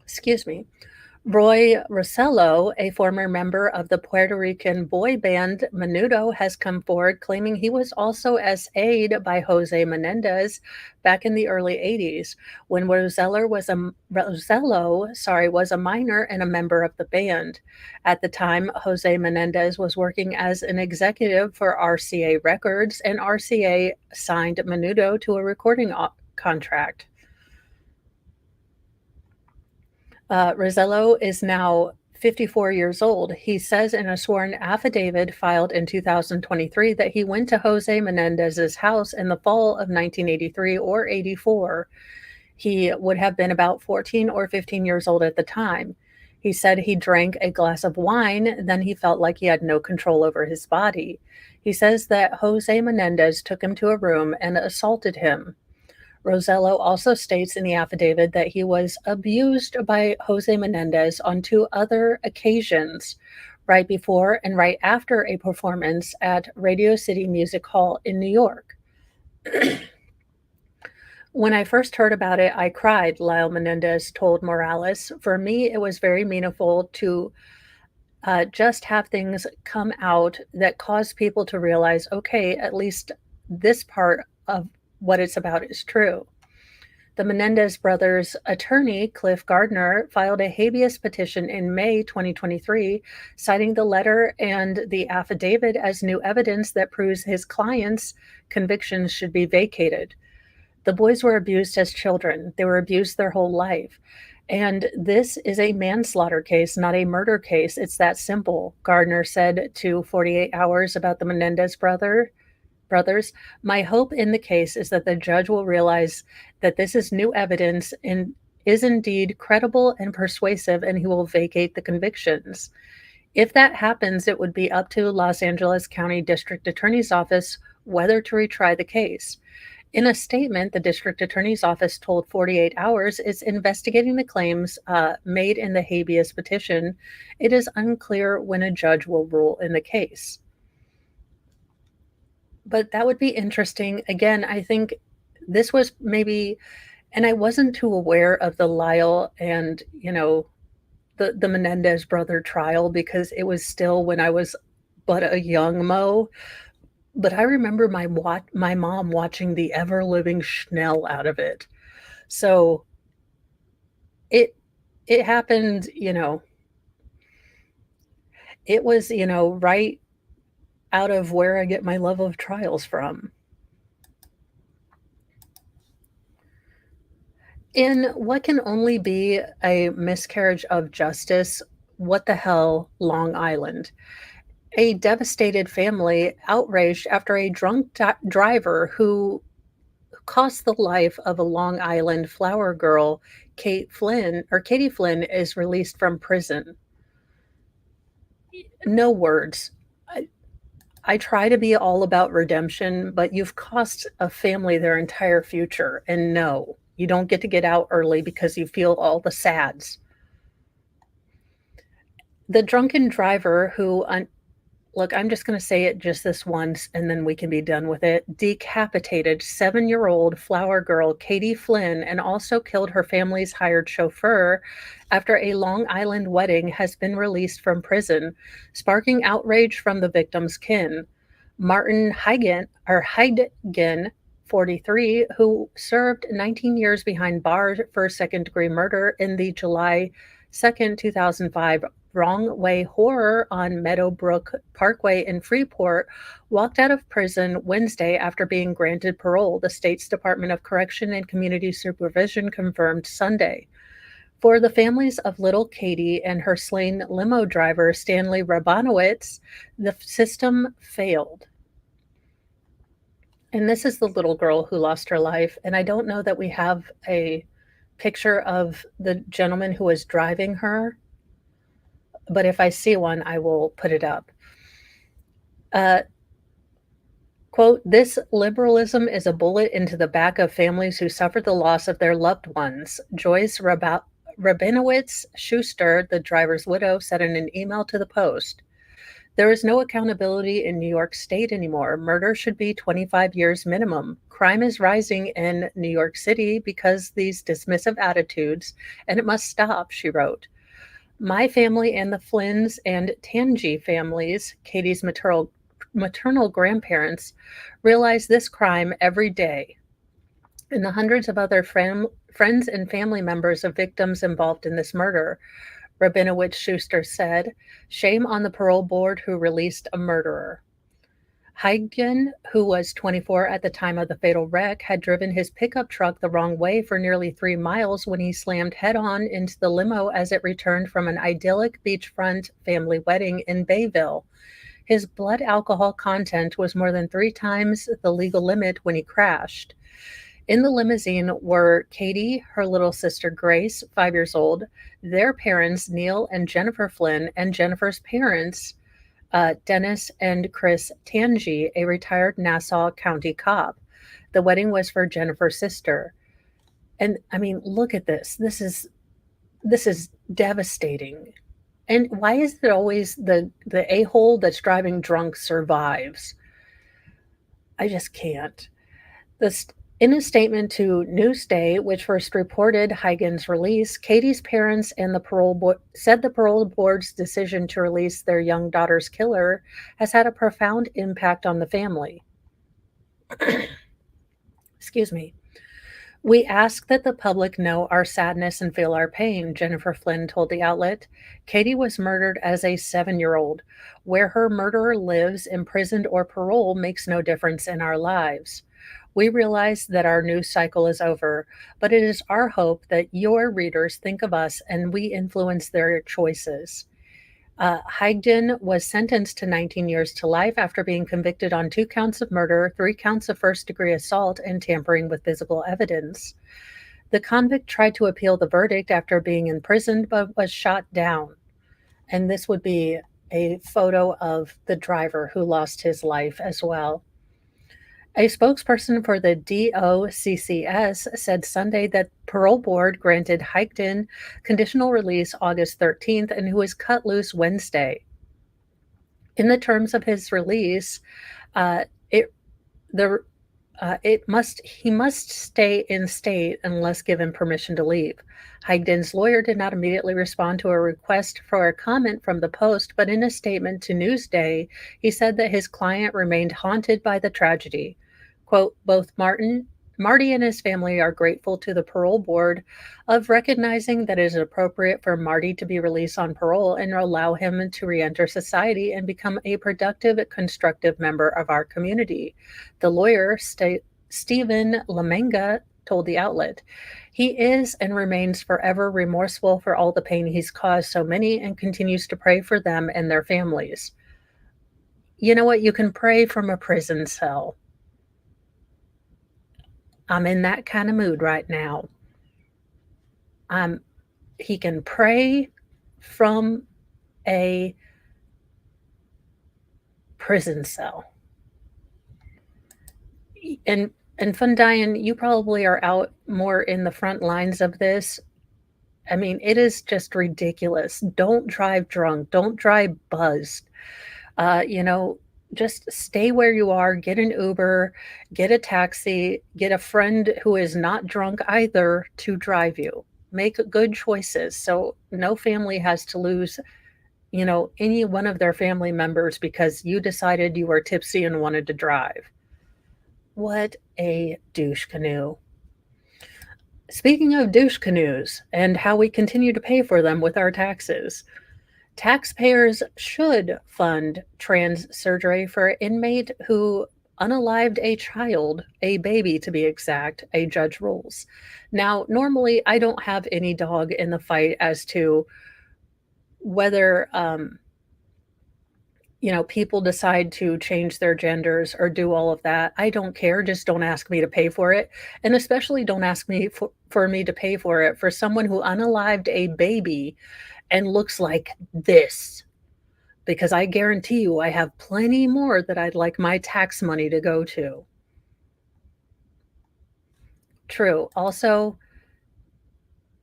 Excuse me. Roy Rosello, a former member of the Puerto Rican boy band Menudo, has come forward claiming he was also SA'd by Jose Menendez back in the early 80s when Rosello was a minor and a member of the band. At the time, Jose Menendez was working as an executive for RCA Records, and RCA signed Menudo to a recording contract. Rosello is now 54 years old. He says in a sworn affidavit filed in 2023 that he went to Jose Menendez's house in the fall of 1983 or 84. He would have been about 14 or 15 years old at the time. He said he drank a glass of wine, then he felt like he had no control over his body. He says that Jose Menendez took him to a room and assaulted him. Rosello also states in the affidavit that he was abused by Jose Menendez on 2 other occasions, right before and right after a performance at Radio City Music Hall in New York. "When I first heard about it, I cried," Lyle Menendez told Morales. "For me, it was very meaningful to just have things come out that cause people to realize, okay, at least this part of what it's about is true." The Menendez brothers' attorney, Cliff Gardner, filed a habeas petition in May 2023, citing the letter and the affidavit as new evidence that proves his client's convictions should be vacated. The boys were abused as children. They were abused their whole life. And this is a manslaughter case, not a murder case. It's that simple, Gardner said to 48 Hours about the Menendez brothers. "My hope in the case is that the judge will realize that this is new evidence and is indeed credible and persuasive, and he will vacate the convictions. If that happens, it would be up to Los Angeles County District Attorney's Office whether to retry the case. In a statement, the district attorney's office told 48 Hours it's investigating the claims made in the habeas petition. It is unclear when a judge will rule in the case. But that would be interesting. Again, I think this was maybe, and I wasn't too aware of the Lyle and, the Menendez brother trial because it was still when I was but a young Mo. But I remember my mom watching the ever living Schnell out of it. So it it happened, it was, right out of where I get my love of trials from. In what can only be a miscarriage of justice, what the hell, Long Island? A devastated family outraged after a drunk driver who cost the life of a Long Island flower girl, Katie Flynn, is released from prison. No words. I, I try to be all about redemption, but you've cost a family their entire future. And no, you don't get out early because you feel all the sads. The drunken driver who look, I'm just going to say it just this once and then we can be done with it. Decapitated 7-year-old flower girl Katie Flynn and also killed her family's hired chauffeur after a Long Island wedding has been released from prison, sparking outrage from the victim's kin. Martin Heidgen, 43, who served 19 years behind bars for second-degree murder in the July 2nd, 2005 Wrong Way Horror on Meadowbrook Parkway in Freeport, walked out of prison Wednesday after being granted parole, the state's Department of Correction and Community Supervision confirmed Sunday. For the families of little Katie and her slain limo driver, Stanley Rabanowitz, the system failed. And this is the little girl who lost her life. And I don't know that we have a picture of the gentleman who was driving her, but if I see one, I will put it up. Quote, this liberalism is a bullet into the back of families who suffered the loss of their loved ones. Joyce Rabinowitz Schuster, the driver's widow, said in an email to the Post. There is no accountability in New York State anymore. Murder should be 25 years minimum. Crime is rising in New York City because these dismissive attitudes, and it must stop, she wrote. My family and the Flynn's and Tangi families, Katie's maternal grandparents, realize this crime every day. And the hundreds of other friends and family members of victims involved in this murder, Rabinowitz Schuster said, shame on the parole board who released a murderer. Heidgen, who was 24 at the time of the fatal wreck, had driven his pickup truck the wrong way for nearly 3 miles when he slammed head-on into the limo as it returned from an idyllic beachfront family wedding in Bayville. His blood alcohol content was more than 3 times the legal limit when he crashed. In the limousine were Katie, her little sister Grace, 5 years old, their parents, Neil and Jennifer Flynn, and Jennifer's parents, Dennis and Chris Tangi, a retired Nassau County cop. The wedding was for Jennifer's sister. And I mean, look at this. This is devastating. And why is it always the a-hole that's driving drunk survives? I just can't. In a statement to Newsday, which first reported Huygens' release, Katie's parents and the parole board said the parole board's decision to release their young daughter's killer has had a profound impact on the family. Excuse me. We ask that the public know our sadness and feel our pain, Jennifer Flynn told the outlet. Katie was murdered as a 7-year-old. Where her murderer lives, imprisoned or parole, makes no difference in our lives. We realize that our news cycle is over, but it is our hope that your readers think of us and we influence their choices. Heidgen was sentenced to 19 years to life after being convicted on 2 counts of murder, 3 counts of first-degree assault, and tampering with physical evidence. The convict tried to appeal the verdict after being imprisoned, but was shot down. And this would be a photo of the driver who lost his life as well. A spokesperson for the DOCCS said Sunday that parole board granted Hikden conditional release August 13th and who was cut loose Wednesday. In the terms of his release, uh, it the he must stay in state unless given permission to leave. Higden's lawyer did not immediately respond to a request for a comment from the Post, but in a statement to Newsday, he said that his client remained haunted by the tragedy. Quote, both Marty and his family are grateful to the parole board of recognizing that it is appropriate for Marty to be released on parole and allow him to reenter society and become a productive, constructive member of our community. The lawyer, Stephen Lamenga, told the outlet. He is and remains forever remorseful for all the pain he's caused so many and continues to pray for them and their families. You know what? You can pray from a prison cell. I'm in that kind of mood right now. He can pray from a prison cell. And Fundian, you probably are out more in the front lines of this. I mean, it is just ridiculous. Don't drive drunk. Don't drive buzzed. You know, just stay where you are, get an Uber, get a taxi, get a friend who is not drunk either to drive you. Make good choices so no family has to lose, you know, any one of their family members because you decided you were tipsy and wanted to drive. What a douche canoe. Speaking of douche canoes and how we continue to pay for them with our taxes, taxpayers should fund trans surgery for an inmate who unalived a child, a baby to be exact, a judge rules. Now, normally I don't have any dog in the fight as to whether you know, people decide to change their genders or do all of that. I don't care. Just don't ask me to pay for it. And especially don't ask me for me to pay for it for someone who unalived a baby and looks like this. Because I guarantee you, I have plenty more that I'd like my tax money to go to. True. Also,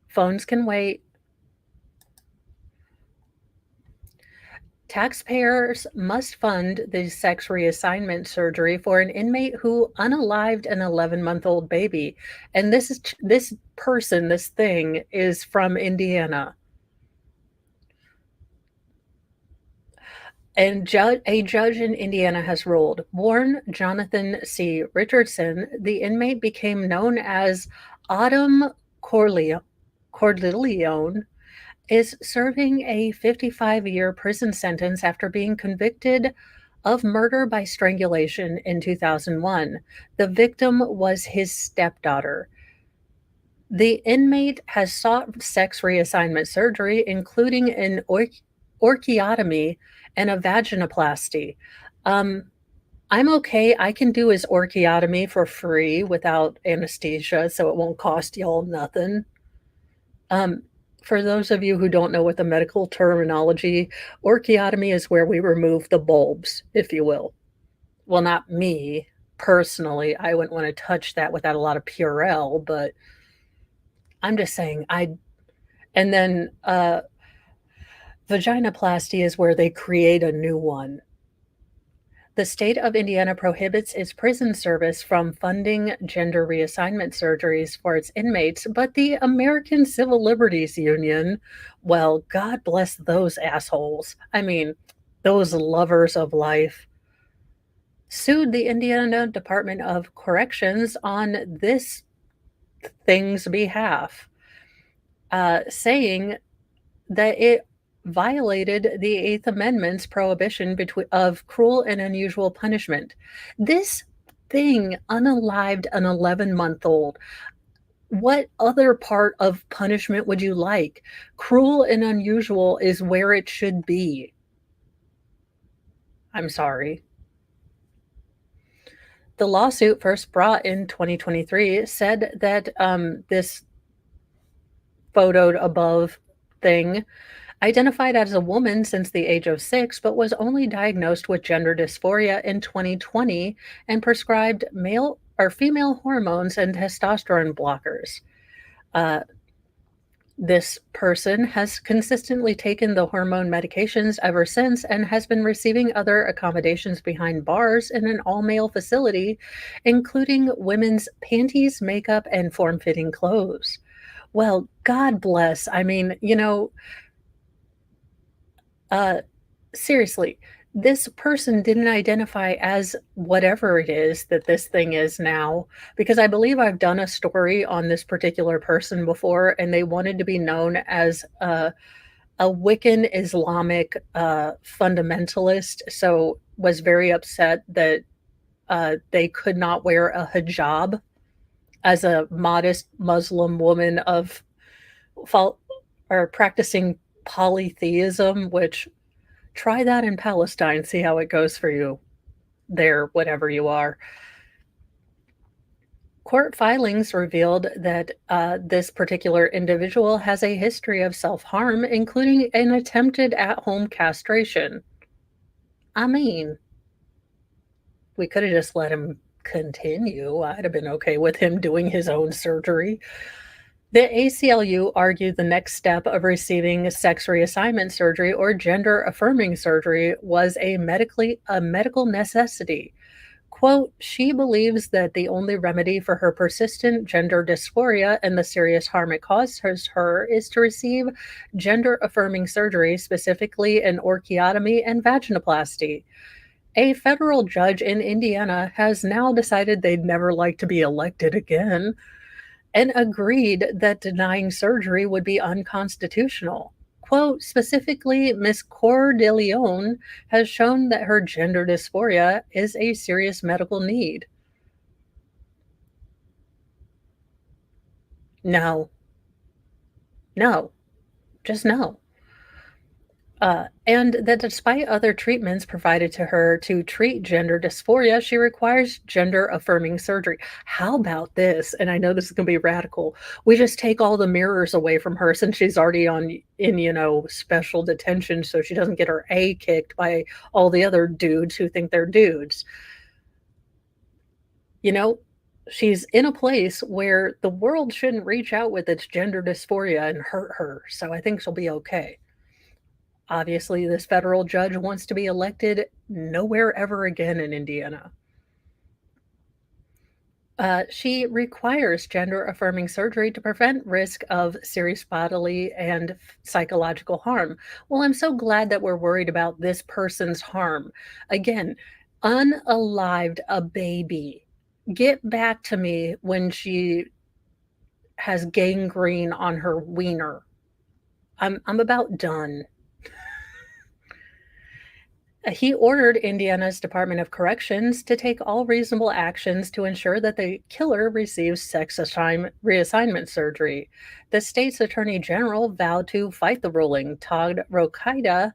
phones can wait. Taxpayers must fund the sex reassignment surgery for an inmate who unalived an 11-month-old baby. And this thing is from Indiana. And a judge in Indiana has ruled, born Jonathan C. Richardson, the inmate became known as Autumn Corleone, is serving a 55-year prison sentence after being convicted of murder by strangulation in 2001. The victim was his stepdaughter. The inmate has sought sex reassignment surgery, including an orchiotomy and a vaginoplasty. I'm okay. I can do his orchiotomy for free without anesthesia, so it won't cost y'all nothing. For those of you who don't know what the medical terminology, orchiotomy is where we remove the bulbs, if you will. Well, not me personally. I wouldn't want to touch that without a lot of Purell, but I'm just saying and then vaginoplasty is where they create a new one. The state of Indiana prohibits its prison service from funding gender reassignment surgeries for its inmates, but the American Civil Liberties Union, well, God bless those assholes. I mean, those lovers of life, sued the Indiana Department of Corrections on this thing's behalf, saying that it violated the Eighth Amendment's prohibition of cruel and unusual punishment. This thing unalived an 11-month-old. What other part of punishment would you like? Cruel and unusual is where it should be. I'm sorry. The lawsuit, first brought in 2023, said that this photoed above thing Identified as a woman since the age of 6, but was only diagnosed with gender dysphoria in 2020 and prescribed male or female hormones and testosterone blockers. Uh, this person has consistently taken the hormone medications ever since and has been receiving other accommodations behind bars in an all male facility, including women's panties, makeup, and form fitting clothes. Well, God bless. I mean, uh, seriously, this person didn't identify as whatever it is that this thing is now, because I believe I've done a story on this particular person before, and they wanted to be known as a Wiccan Islamic fundamentalist. So was very upset that they could not wear a hijab as a modest Muslim woman of fol- or practicing polytheism, which try that in Palestine, see how it goes for you there, whatever you are. Court filings revealed that this particular individual has a history of self harm, including an attempted at home castration. I mean, we could have just let him continue. I'd have been okay with him doing his own surgery. The ACLU argued the next step of receiving sex reassignment surgery or gender affirming surgery was a medical necessity. Quote, she believes that the only remedy for her persistent gender dysphoria and the serious harm it causes her is to receive gender affirming surgery, specifically an orchiotomy and vaginoplasty. A federal judge in Indiana has now decided they'd never like to be elected again and agreed that denying surgery would be unconstitutional. Quote, specifically, Ms. Cordeleone has shown that her gender dysphoria is a serious medical need. No, no, just no. And that despite other treatments provided to her to treat gender dysphoria, she requires gender affirming surgery. How about this? And I know this is going to be radical. We just take all the mirrors away from her since she's already in special detention so she doesn't get her A kicked by all the other dudes who think they're dudes. You know, she's in a place where the world shouldn't reach out with its gender dysphoria and hurt her. So I think she'll be okay. Obviously, this federal judge wants to be elected nowhere ever again in Indiana. She requires gender affirming surgery to prevent risk of serious bodily and psychological harm. Well, I'm so glad that we're worried about this person's harm. Again, unalived a baby. Get back to me when she has gangrene on her wiener. I'm about done. He ordered Indiana's Department of Corrections to take all reasonable actions to ensure that the killer receives reassignment surgery. The state's attorney general vowed to fight the ruling. Todd Rokita,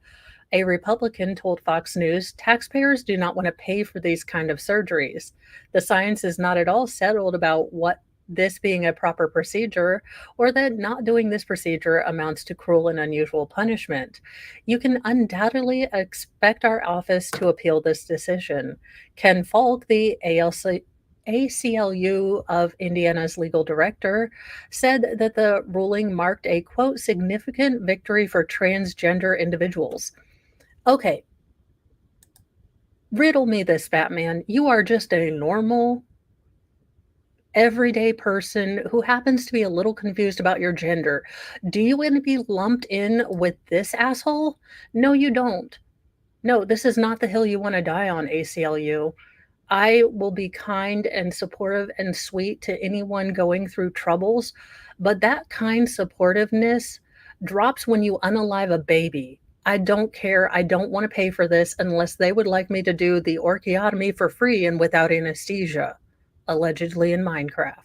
a Republican, told Fox News taxpayers do not want to pay for these kind of surgeries. The science is not at all settled about what this being a proper procedure or that not doing this procedure amounts to cruel and unusual punishment. You can undoubtedly expect our office to appeal this decision. Ken Falk, the ACLU of Indiana's legal director, said that the ruling marked a quote significant victory for transgender individuals. Okay, riddle me this, Batman. You are just a normal, everyday person who happens to be a little confused about your gender. Do you want to be lumped in with this asshole? No, you don't. No, this is not the hill you want to die on, ACLU. I will be kind and supportive and sweet to anyone going through troubles, but that kind supportiveness drops when you unalive a baby. I don't care. I don't want to pay for this unless they would like me to do the orchiotomy for free and without anesthesia, allegedly in Minecraft.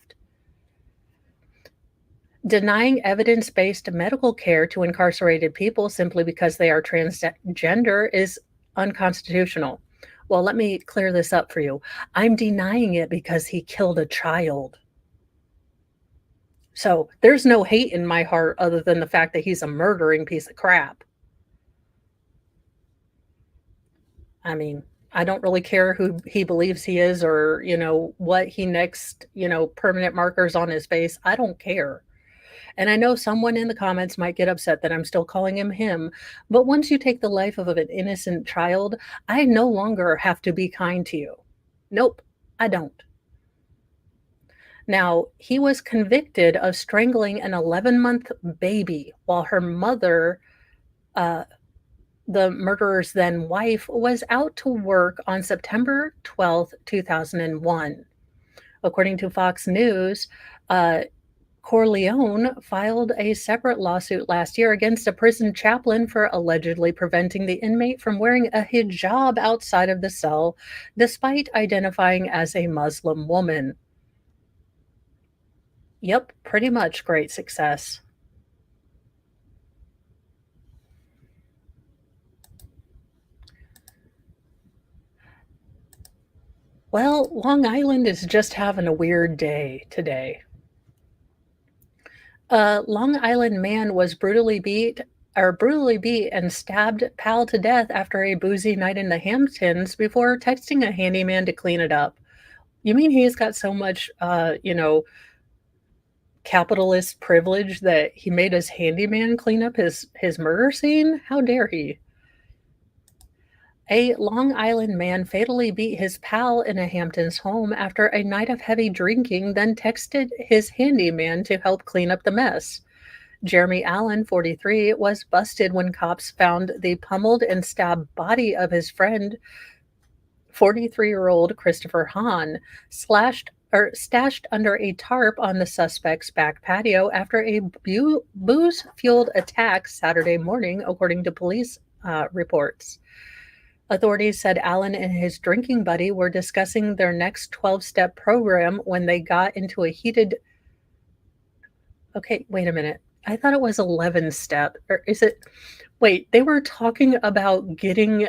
Denying evidence based medical care to incarcerated people simply because they are transgender is unconstitutional. Well, let me clear this up for you. I'm denying it because he killed a child. So there's no hate in my heart other than the fact that he's a murdering piece of crap. I mean, I don't really care who he believes he is or, what he next, permanent markers on his face. I don't care. And I know someone in the comments might get upset that I'm still calling him him, but once you take the life of an innocent child, I no longer have to be kind to you. Nope, I don't. Now, he was convicted of strangling an 11-month baby while her mother, uh, the murderer's then wife, was out to work on September 12th, 2001. According to Fox News, uh, Corleone filed a separate lawsuit last year against a prison chaplain for allegedly preventing the inmate from wearing a hijab outside of the cell, despite identifying as a Muslim woman. Yep, pretty much great success. Well, Long Island is just having a weird day today. A Long Island man was brutally beat and stabbed pal to death after a boozy night in the Hamptons before texting a handyman to clean it up. You mean he's got so much, capitalist privilege that he made his handyman clean up his murder scene? How dare he? A Long Island man fatally beat his pal in a Hamptons home after a night of heavy drinking, then texted his handyman to help clean up the mess. Jeremy Allen, 43, was busted when cops found the pummeled and stabbed body of his friend, 43-year-old Christopher Hahn, stashed under a tarp on the suspect's back patio after a booze-fueled attack Saturday morning, according to police reports. Authorities said Allen and his drinking buddy were discussing their next 12-step program when they got into a heated. Okay, wait a minute. I thought it was 11 step. Or is it? Wait, they were talking about getting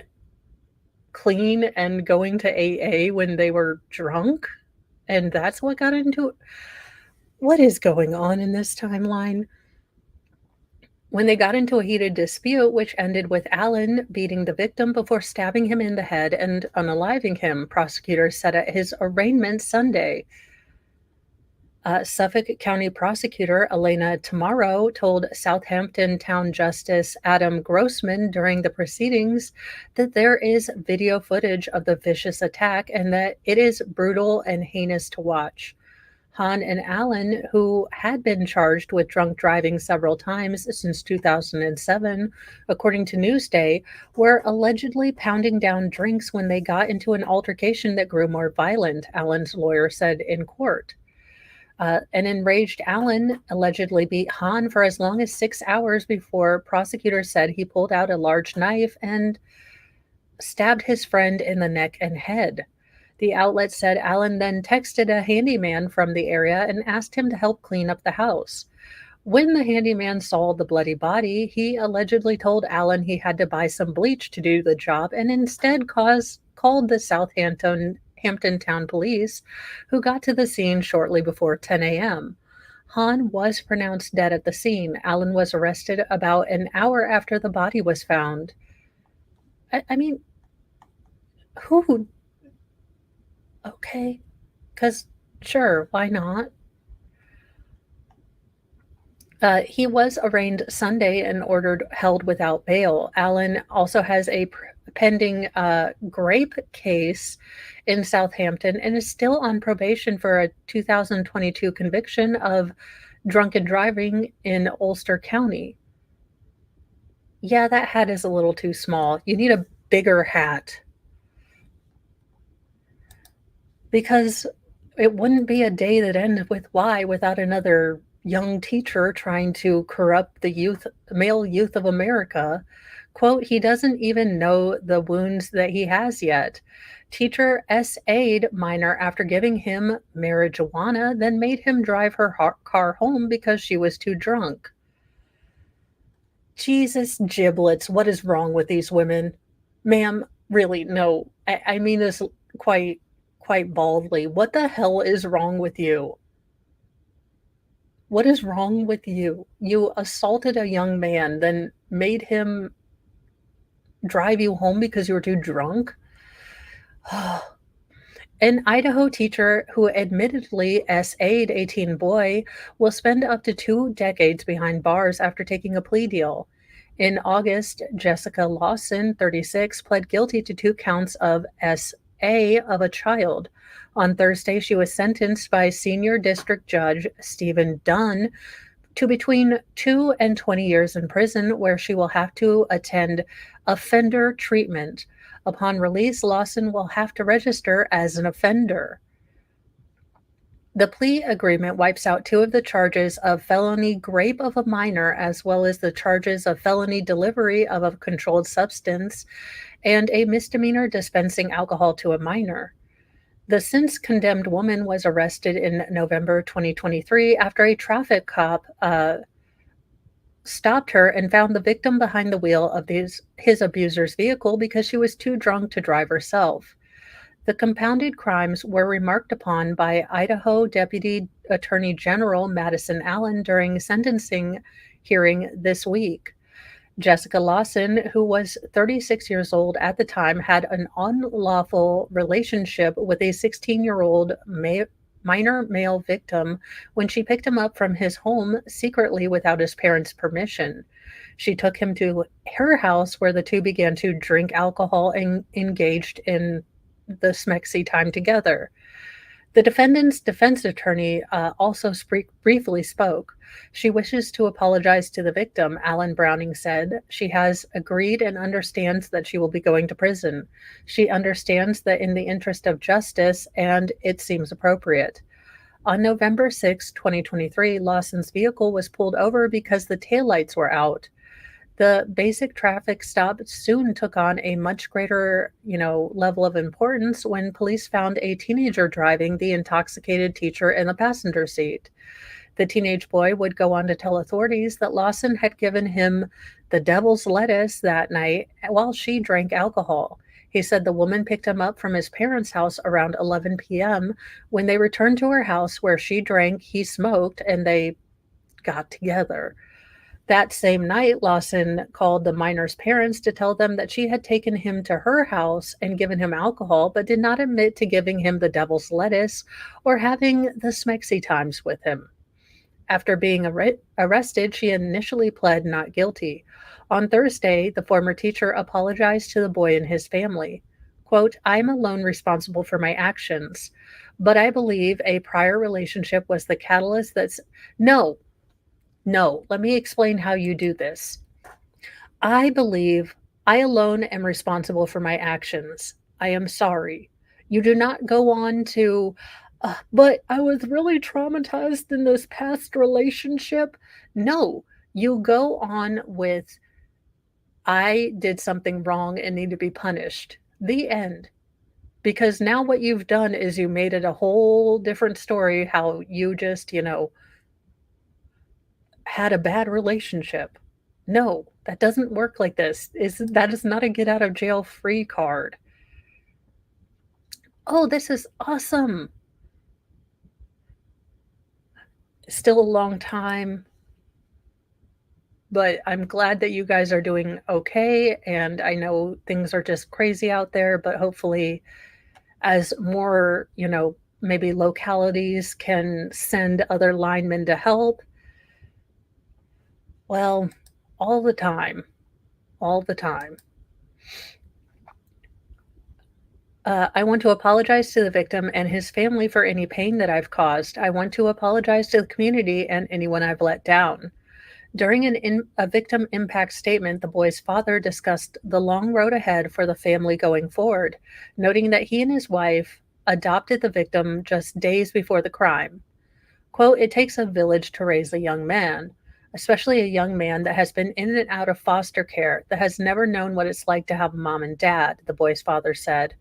clean and going to AA when they were drunk? And that's what got into it? What is going on in this timeline? When they got into a heated dispute, which ended with Allen beating the victim before stabbing him in the head and unaliving him, prosecutors said at his arraignment Sunday. Suffolk County Prosecutor Elena Tamaro told Southampton Town Justice Adam Grossman during the proceedings that there is video footage of the vicious attack and that it is brutal and heinous to watch. Hahn and Allen, who had been charged with drunk driving several times since 2007, according to Newsday, were allegedly pounding down drinks when they got into an altercation that grew more violent, Allen's lawyer said in court. An enraged Allen allegedly beat Hahn for as long as 6 hours before prosecutors said he pulled out a large knife and stabbed his friend in the neck and head. The outlet said Allen then texted a handyman from the area and asked him to help clean up the house. When the handyman saw the bloody body, he allegedly told Allen he had to buy some bleach to do the job and instead called the Hampton Town Police, who got to the scene shortly before 10 a.m. Hahn was pronounced dead at the scene. Allen was arrested about an hour after the body was found. I mean, who? Okay, because sure, why not? He was arraigned Sunday and ordered held without bail. Allen also has a pending grape case in Southampton and is still on probation for a 2022 conviction of drunken driving in Ulster County. Yeah, that hat is a little too small. You need a bigger hat because it wouldn't be a day that ended with Y without another young teacher trying to corrupt the male youth of America. Quote, he doesn't even know the wounds that he has yet. Teacher SA'd minor after giving him marijuana, then made him drive her car home because she was too drunk. Jesus giblets, what is wrong with these women? Ma'am, really, no. I mean this quite baldly. What the hell is wrong with you? What is wrong with you? You assaulted a young man, then made him drive you home because you were too drunk? An Idaho teacher who admittedly SA'd a teen boy will spend up to 2 decades behind bars after taking a plea deal. In August, Jessica Lawson, 36, pled guilty to 2 counts of SA of a child. On Thursday, she was sentenced by Senior District Judge Stephen Dunn to between 2 and 20 years in prison, where she will have to attend offender treatment. Upon release, Lawson will have to register as an offender. The plea agreement wipes out 2 of the charges of felony rape of a minor, as well as the charges of felony delivery of a controlled substance and a misdemeanor dispensing alcohol to a minor. The since condemned woman was arrested in November 2023 after a traffic cop stopped her and found the victim behind the wheel of his abuser's vehicle because she was too drunk to drive herself. The compounded crimes were remarked upon by Idaho Deputy Attorney General Madison Allen during sentencing hearing this week. Jessica Lawson, who was 36 years old at the time, had an unlawful relationship with a 16-year-old minor male victim when she picked him up from his home secretly without his parents' permission. She took him to her house where the two began to drink alcohol and engaged in the smexy time together. The defendant's defense attorney also briefly spoke. She wishes to apologize to the victim, Alan Browning said. She has agreed and understands that she will be going to prison. She understands that in the interest of justice, and it seems appropriate. On November 6, 2023, Lawson's vehicle was pulled over because the taillights were out. The basic traffic stop soon took on a much greater, level of importance when police found a teenager driving the intoxicated teacher in the passenger seat. The teenage boy would go on to tell authorities that Lawson had given him the devil's lettuce that night while she drank alcohol. He said the woman picked him up from his parents' house around 11 p.m. When they returned to her house where she drank, he smoked, and they got together. That same night, Lawson called the minor's parents to tell them that she had taken him to her house and given him alcohol, but did not admit to giving him the devil's lettuce or having the smexy times with him. After being arrested, she initially pled not guilty. On Thursday, the former teacher apologized to the boy and his family. Quote, "I'm alone responsible for my actions, but I believe a prior relationship was the catalyst that's..." No, let me explain how you do this. I believe I alone am responsible for my actions. I am sorry. You do not go on to, but I was really traumatized in this past relationship. No, you go on with, I did something wrong and need to be punished. The end. Because now what you've done is you made it a whole different story how you just, had a bad relationship. No, that doesn't work like this. That is not a get out of jail free card. Oh, this is awesome. Still a long time, but I'm glad that you guys are doing okay. And I know things are just crazy out there, but hopefully, as more, maybe localities can send other linemen to help. Well, all the time, all the time. I want to apologize to the victim and his family for any pain that I've caused. I want to apologize to the community and anyone I've let down. During a victim impact statement, the boy's father discussed the long road ahead for the family going forward, noting that he and his wife adopted the victim just days before the crime. Quote, "It takes a village to raise a young man, especially a young man that has been in and out of foster care, that has never known what it's like to have a mom and dad," the boy's father said.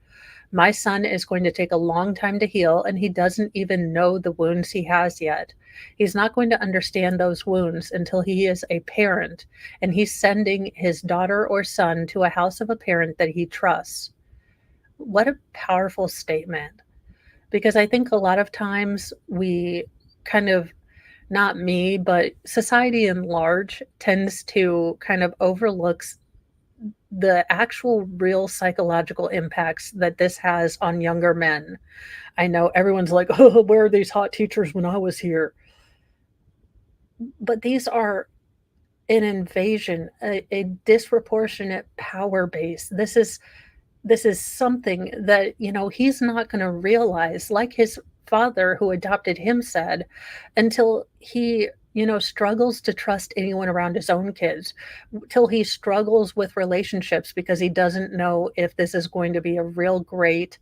"My son is going to take a long time to heal, and he doesn't even know the wounds he has yet. He's not going to understand those wounds until he is a parent, and he's sending his daughter or son to a house of a parent that he trusts." What a powerful statement. Because I think a lot of times we kind of, not me, but society in large tends to kind of overlooks the actual real psychological impacts that this has on younger men. I know everyone's like, "Oh, where are these hot teachers when I was here?" But these are an invasion, a disproportionate power base. This is something that, he's not gonna realize, like his father who adopted him said, until he, struggles to trust anyone around his own kids, till he struggles with relationships because he doesn't know if this is going to be a real great,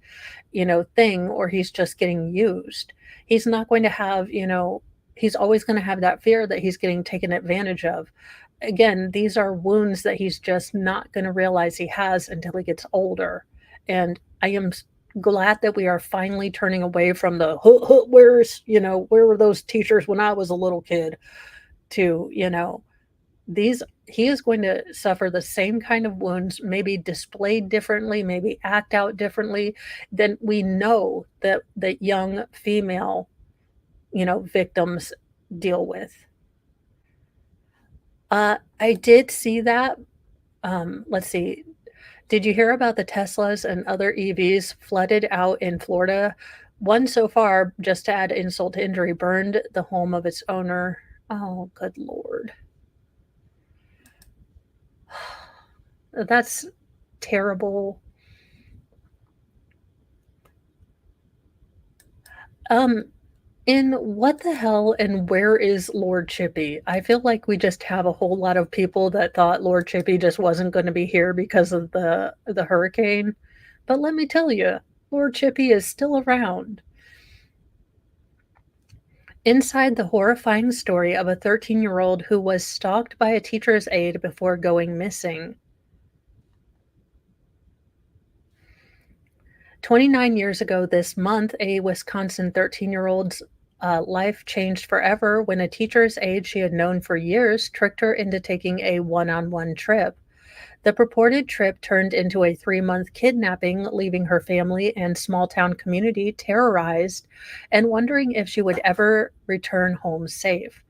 thing or he's just getting used. He's not going to have, he's always gonna have that fear that he's getting taken advantage of. Again, these are wounds that he's just not gonna realize he has until he gets older, and I am glad that we are finally turning away from the, "Huh, huh, where were those teachers when I was a little kid?" to, these he is going to suffer the same kind of wounds, maybe displayed differently, maybe act out differently than we know that young female, victims deal with. I did see that. Let's see. Did you hear about the Teslas and other EVs flooded out in Florida? One so far, just to add insult to injury, burned the home of its owner. Oh, good lord. That's terrible. Um, in what the hell and where is Lord Chippy? I feel like we just have a whole lot of people that thought Lord Chippy just wasn't gonna be here because of the hurricane, but let me tell you, Lord Chippy is still around. Inside the horrifying story of a 13-year-old who was stalked by a teacher's aide before going missing. 29 years ago this month, a Wisconsin 13-year-old's life changed forever when a teacher's aide she had known for years tricked her into taking a one on one trip. The purported trip turned into a 3-month kidnapping, leaving her family and small town community terrorized and wondering if she would ever return home safe.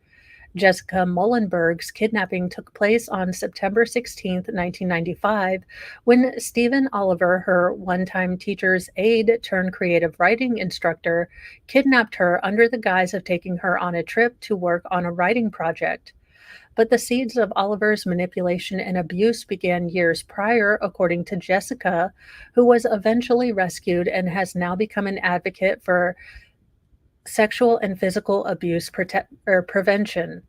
Jessica Mullenberg's kidnapping took place on September 16th, 1995, when Stephen Oliver, her one time teacher's aide turned creative writing instructor, kidnapped her under the guise of taking her on a trip to work on a writing project. But the seeds of Oliver's manipulation and abuse began years prior, according to Jessica, who was eventually rescued and has now become an advocate for sexual and physical abuse prevention.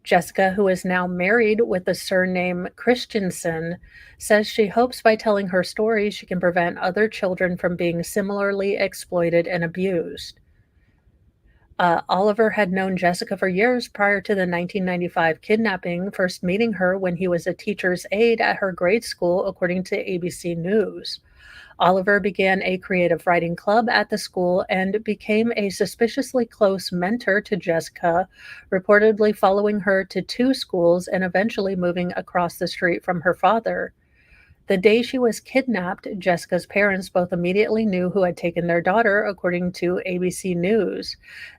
Jessica, who is now married with the surname Christensen, says she hopes by telling her story she can prevent other children from being similarly exploited and abused. Oliver had known Jessica for years prior to the 1995 kidnapping, first meeting her when he was a teacher's aide at her grade school, according to ABC News. Oliver began a creative writing club at the school and became a suspiciously close mentor to Jessica, reportedly following her to 2 schools and eventually moving across the street from her father. The day she was kidnapped, Jessica's parents both immediately knew who had taken their daughter, according to ABC News.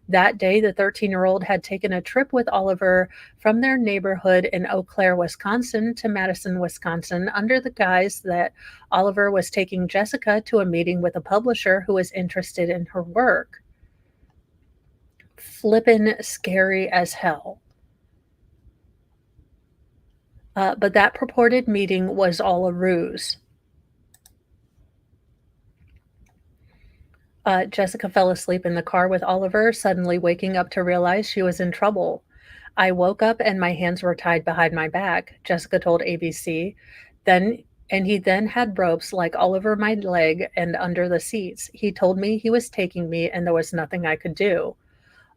That day, the 13-year-old had taken a trip with Oliver from their neighborhood in Eau Claire, Wisconsin to Madison, Wisconsin, under the guise that Oliver was taking Jessica to a meeting with a publisher who was interested in her work. Flippin' scary as hell. But that purported meeting was all a ruse. Jessica fell asleep in the car with Oliver, suddenly waking up to realize she was in trouble. I woke up and my hands were tied behind my back, Jessica told ABC. He then had ropes like all over my leg and under the seats. He told me he was taking me and there was nothing I could do.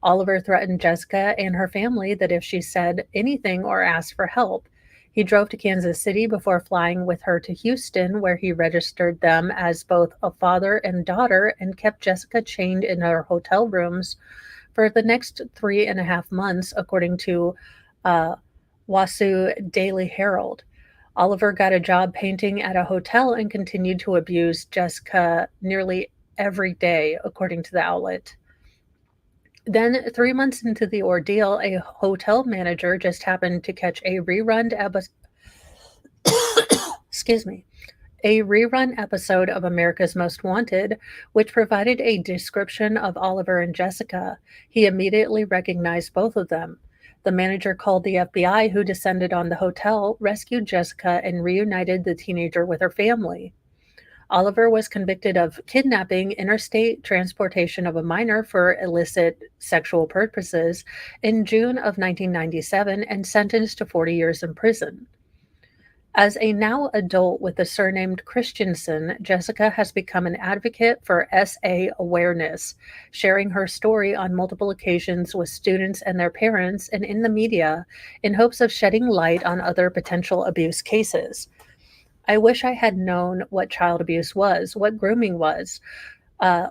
Oliver threatened Jessica and her family that if she said anything or asked for help, he drove to Kansas City before flying with her to Houston, where he registered them as both a father and daughter and kept Jessica chained in her hotel rooms for the next 3.5 months, according to Wasu Daily Herald. Oliver got a job painting at a hotel and continued to abuse Jessica nearly every day, according to the outlet. Then, 3 months into the ordeal, a hotel manager just happened to catch a rerun excuse me, a rerun episode of America's Most Wanted, which provided a description of Oliver and Jessica. He immediately recognized both of them. The manager called the FBI, who descended on the hotel, rescued Jessica, and reunited the teenager with her family. Oliver was convicted of kidnapping, interstate transportation of a minor for illicit sexual purposes in June of 1997 and sentenced to 40 years in prison. As a now adult with the surname Christensen, Jessica has become an advocate for SA awareness, sharing her story on multiple occasions with students and their parents and in the media in hopes of shedding light on other potential abuse cases. I wish I had known what child abuse was, what grooming was,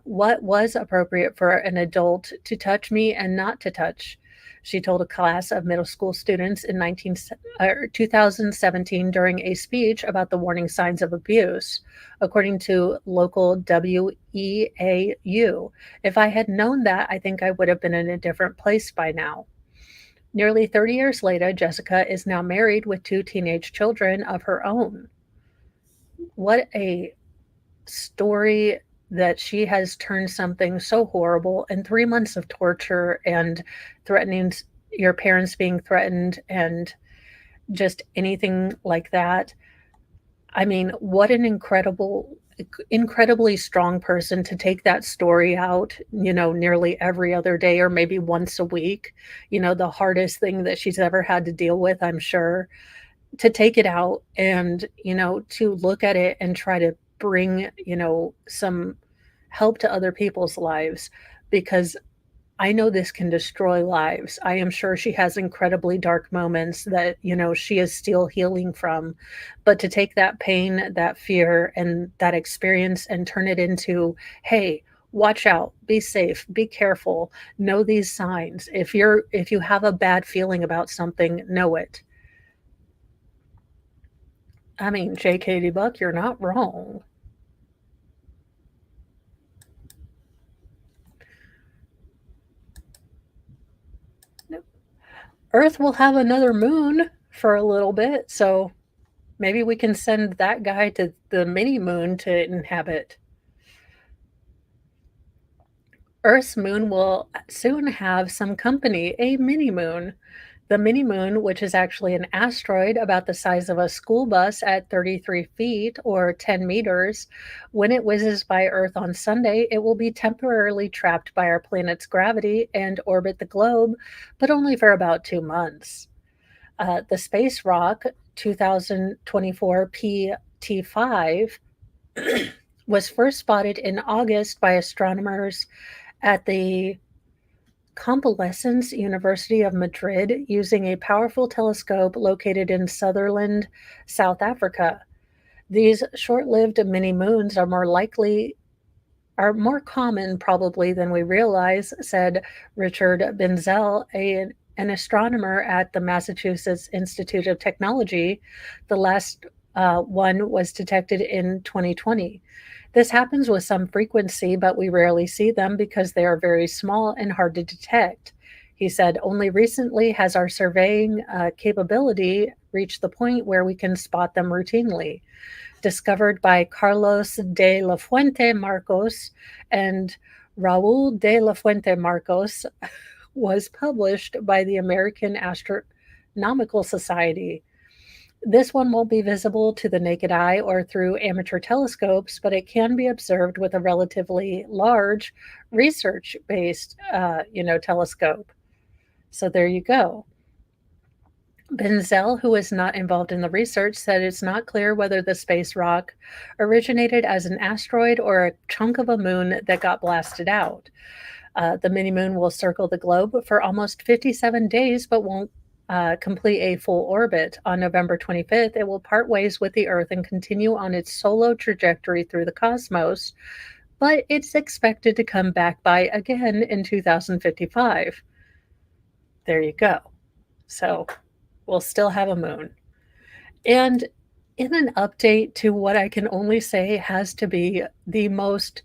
what was appropriate for an adult to touch me and not to touch. She told a class of middle school students in 2017 during a speech about the warning signs of abuse. According to local WEAU, if I had known that, I think I would have been in a different place by now. Nearly 30 years later, Jessica is now married with 2 teenage children of her own. What a story that she has turned something so horrible and 3 months of torture and threatening your parents being threatened and just anything like that. I mean, what an incredibly strong person to take that story out, nearly every other day or maybe once a week. The hardest thing that she's ever had to deal with, I'm sure, to take it out and, to look at it and try to bring, some help to other people's lives, because I know this can destroy lives. I am sure she has incredibly dark moments that, she is still healing from. But to take that pain, that fear, and that experience and turn it into, hey, watch out, be safe, be careful, know these signs. If you have a bad feeling about something, know it. I mean, J. Katie Buck, you're not wrong. Earth will have another moon for a little bit, so maybe we can send that guy to the mini moon to inhabit. Earth's moon will soon have some company, a mini moon. The mini moon, which is actually an asteroid about the size of a school bus at 33 feet or 10 meters, when it whizzes by Earth on Sunday, it will be temporarily trapped by our planet's gravity and orbit the globe, but only for about 2 months. The space rock 2024 PT5 was first spotted in August by astronomers at the Complutense University of Madrid using a powerful telescope located in Sutherland, South Africa. These short-lived mini-moons are more common probably than we realize, said Richard Benzel, an astronomer at the Massachusetts Institute of Technology. The last one was detected in 2020. This happens with some frequency, but we rarely see them because they are very small and hard to detect. He said, only recently has our surveying capability reached the point where we can spot them routinely. Discovered by Carlos de la Fuente Marcos and Raul de la Fuente Marcos, was published by the American Astronomical Society. This one won't be visible to the naked eye or through amateur telescopes, but it can be observed with a relatively large research-based, telescope. So there you go. Benzel, who is not involved in the research, said it's not clear whether the space rock originated as an asteroid or a chunk of a moon that got blasted out. The mini-moon will circle the globe for almost 57 days, but won't complete a full orbit. On November 25th, it will part ways with the Earth and continue on its solo trajectory through the cosmos, but it's expected to come back by again in 2055. There you go. So we'll still have a moon. And in an update to what I can only say has to be the most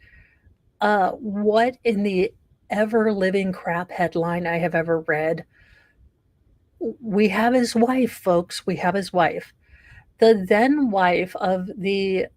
what in the ever living crap headline I have ever read. We have his wife, folks. We have his wife. The then wife of the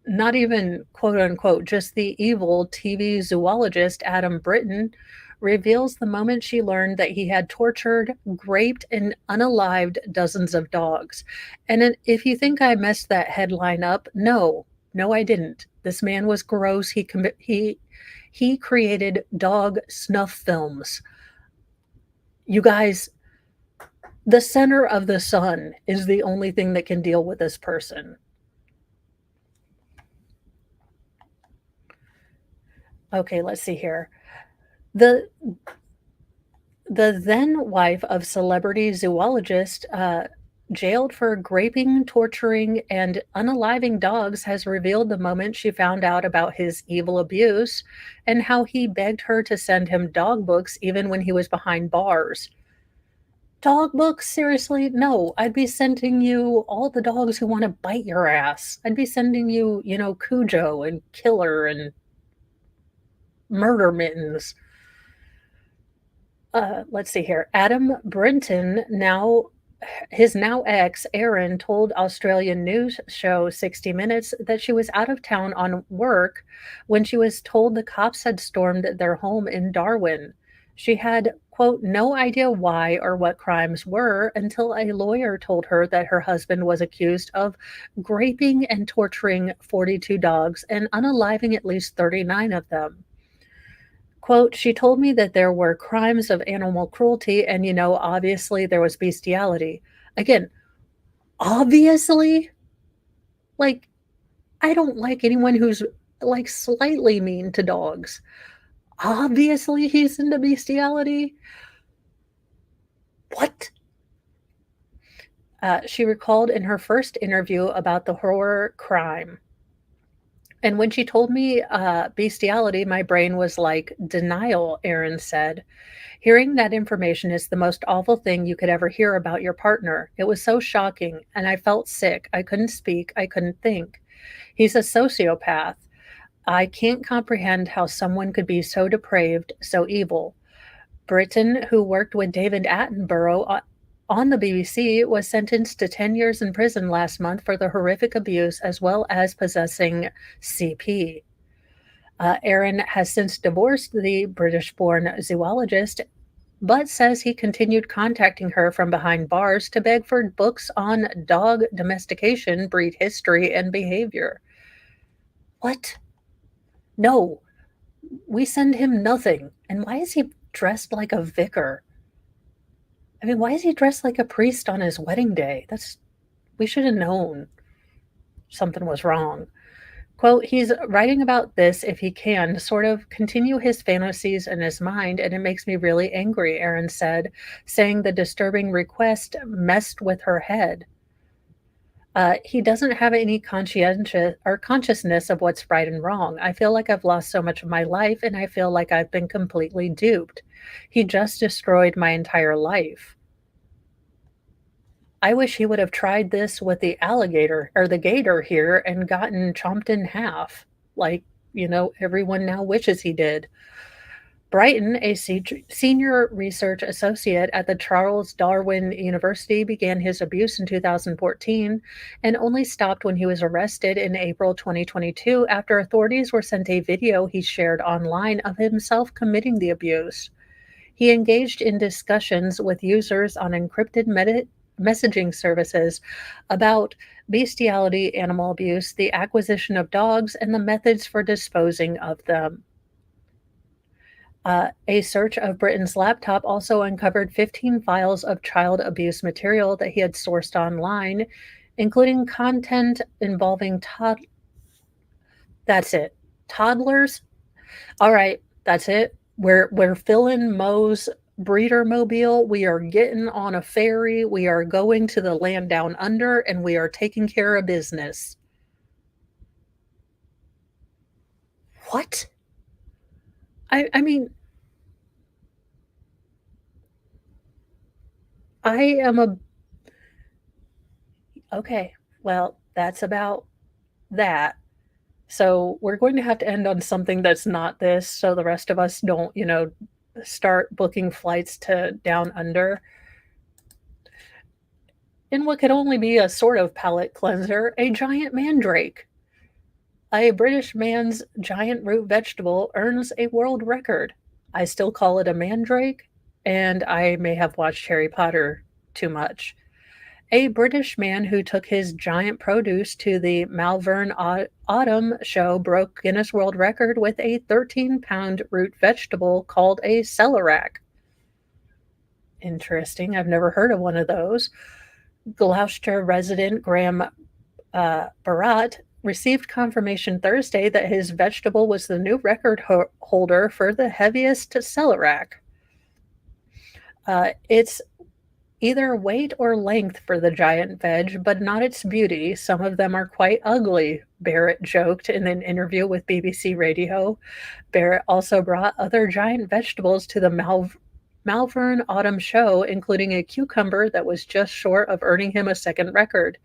not even quote unquote, just the evil TV zoologist Adam Britton reveals the moment she learned that he had tortured, raped, and unalived dozens of dogs. And if you think I messed that headline up, no, no, I didn't. This man was gross. He created dog snuff films. You guys, the center of the sun is the only thing that can deal with this person. Okay, let's see here. The the then wife of celebrity zoologist, jailed for raping, torturing, and unaliving dogs, has revealed the moment she found out about his evil abuse and how he begged her to send him dog books even when he was behind bars. Dog books? Seriously? No, I'd be sending you all the dogs who want to bite your ass. I'd be sending you, Cujo and Killer and Murder Mittens. Let's see here. Adam Brinton, now his now ex, Erin, told Australian news show 60 Minutes that she was out of town on work when she was told the cops had stormed their home in Darwin. She had, quote, no idea why or what crimes were until a lawyer told her that her husband was accused of raping and torturing 42 dogs and unaliving at least 39 of them. Quote, she told me that there were crimes of animal cruelty and, obviously there was bestiality. Again, obviously, like, I don't like anyone who's like slightly mean to dogs. Obviously, he's into bestiality. What? She recalled in her first interview about the horror crime. And when she told me bestiality, my brain was like denial, Erin said. Hearing that information is the most awful thing you could ever hear about your partner. It was so shocking, and I felt sick. I couldn't speak. I couldn't think. He's a sociopath. I can't comprehend how someone could be so depraved, so evil. Britton, who worked with David Attenborough on the BBC, was sentenced to 10 years in prison last month for the horrific abuse as well as possessing CP. Aaron has since divorced the British born zoologist, but says he continued contacting her from behind bars to beg for books on dog domestication, breed history, and behavior. What? No, we send him nothing. And why is he dressed like a vicar? I mean, why is he dressed like a priest on his wedding day? We should have known something was wrong. Quote, he's writing about this if he can, sort of continue his fantasies in his mind, and it makes me really angry, Erin said, saying the disturbing request messed with her head. He doesn't have any conscientious or consciousness of what's right and wrong. I feel like I've lost so much of my life, and I feel like I've been completely duped. He just destroyed my entire life. I wish he would have tried this with the alligator or the gator here and gotten chomped in half, like, everyone now wishes he did. Brighton, a senior research associate at the Charles Darwin University, began his abuse in 2014 and only stopped when he was arrested in April 2022 after authorities were sent a video he shared online of himself committing the abuse. He engaged in discussions with users on encrypted messaging services about bestiality, animal abuse, the acquisition of dogs, and the methods for disposing of them. A search of Britton's laptop also uncovered 15 files of child abuse material that he had sourced online, including content involving That's it. Toddlers? All right, that's it. We're filling Mo's breeder mobile. We are getting on a ferry. We are going to the land down under, and we are taking care of business. What? I mean, I am a okay. Well, that's about that. So we're going to have to end on something that's not this, so the rest of us don't, start booking flights to down under. In what could only be a sort of palate cleanser, a giant mandrake. A British man's giant root vegetable earns a world record. I still call it a mandrake, and I may have watched Harry Potter too much. A British man who took his giant produce to the Malvern Autumn show broke Guinness World Record with a 13-pound root vegetable called a celeriac. Interesting. I've never heard of one of those. Gloucester resident Graham Barat received confirmation Thursday that his vegetable was the new record holder for the heaviest celeriac. It's either weight or length for the giant veg, but not its beauty. Some of them are quite ugly, Barrett joked in an interview with BBC Radio. Barrett also brought other giant vegetables to the Malvern Autumn show, including a cucumber that was just short of earning him a second record.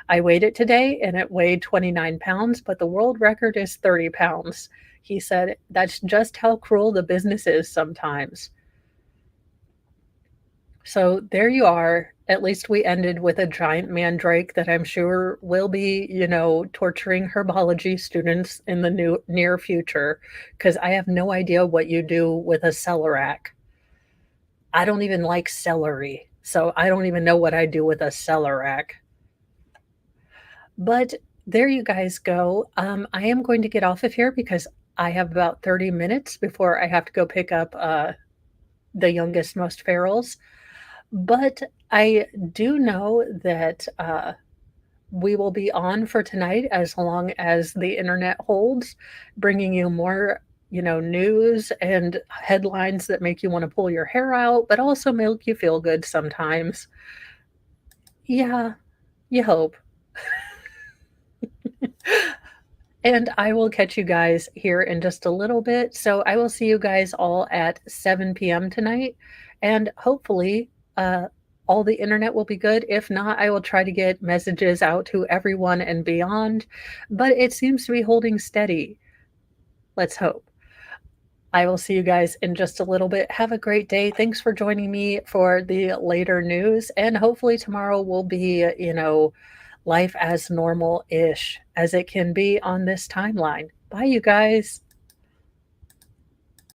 I weighed it today and it weighed 29 pounds, but the world record is 30 pounds. He said, "That's just how cruel the business is sometimes." So there you are. At least we ended with a giant mandrake that I'm sure will be, torturing herbology students in the near future, because I have no idea what you do with a celeriac. I don't even like celery, so I don't even know what I do with a celeriac. But there you guys go. I am going to get off of here because I have about 30 minutes before I have to go pick up the youngest, most ferals. But I do know that we will be on for tonight as long as the internet holds, bringing you more, news and headlines that make you want to pull your hair out, but also make you feel good sometimes. Yeah, you hope. And I will catch you guys here in just a little bit. So I will see you guys all at 7 p.m. tonight. And hopefully, all the internet will be good. If not, I will try to get messages out to everyone and beyond. But it seems to be holding steady. Let's hope. I will see you guys in just a little bit. Have a great day. Thanks for joining me for the later news. And hopefully tomorrow will be, life as normal-ish as it can be on this timeline. Bye, you guys.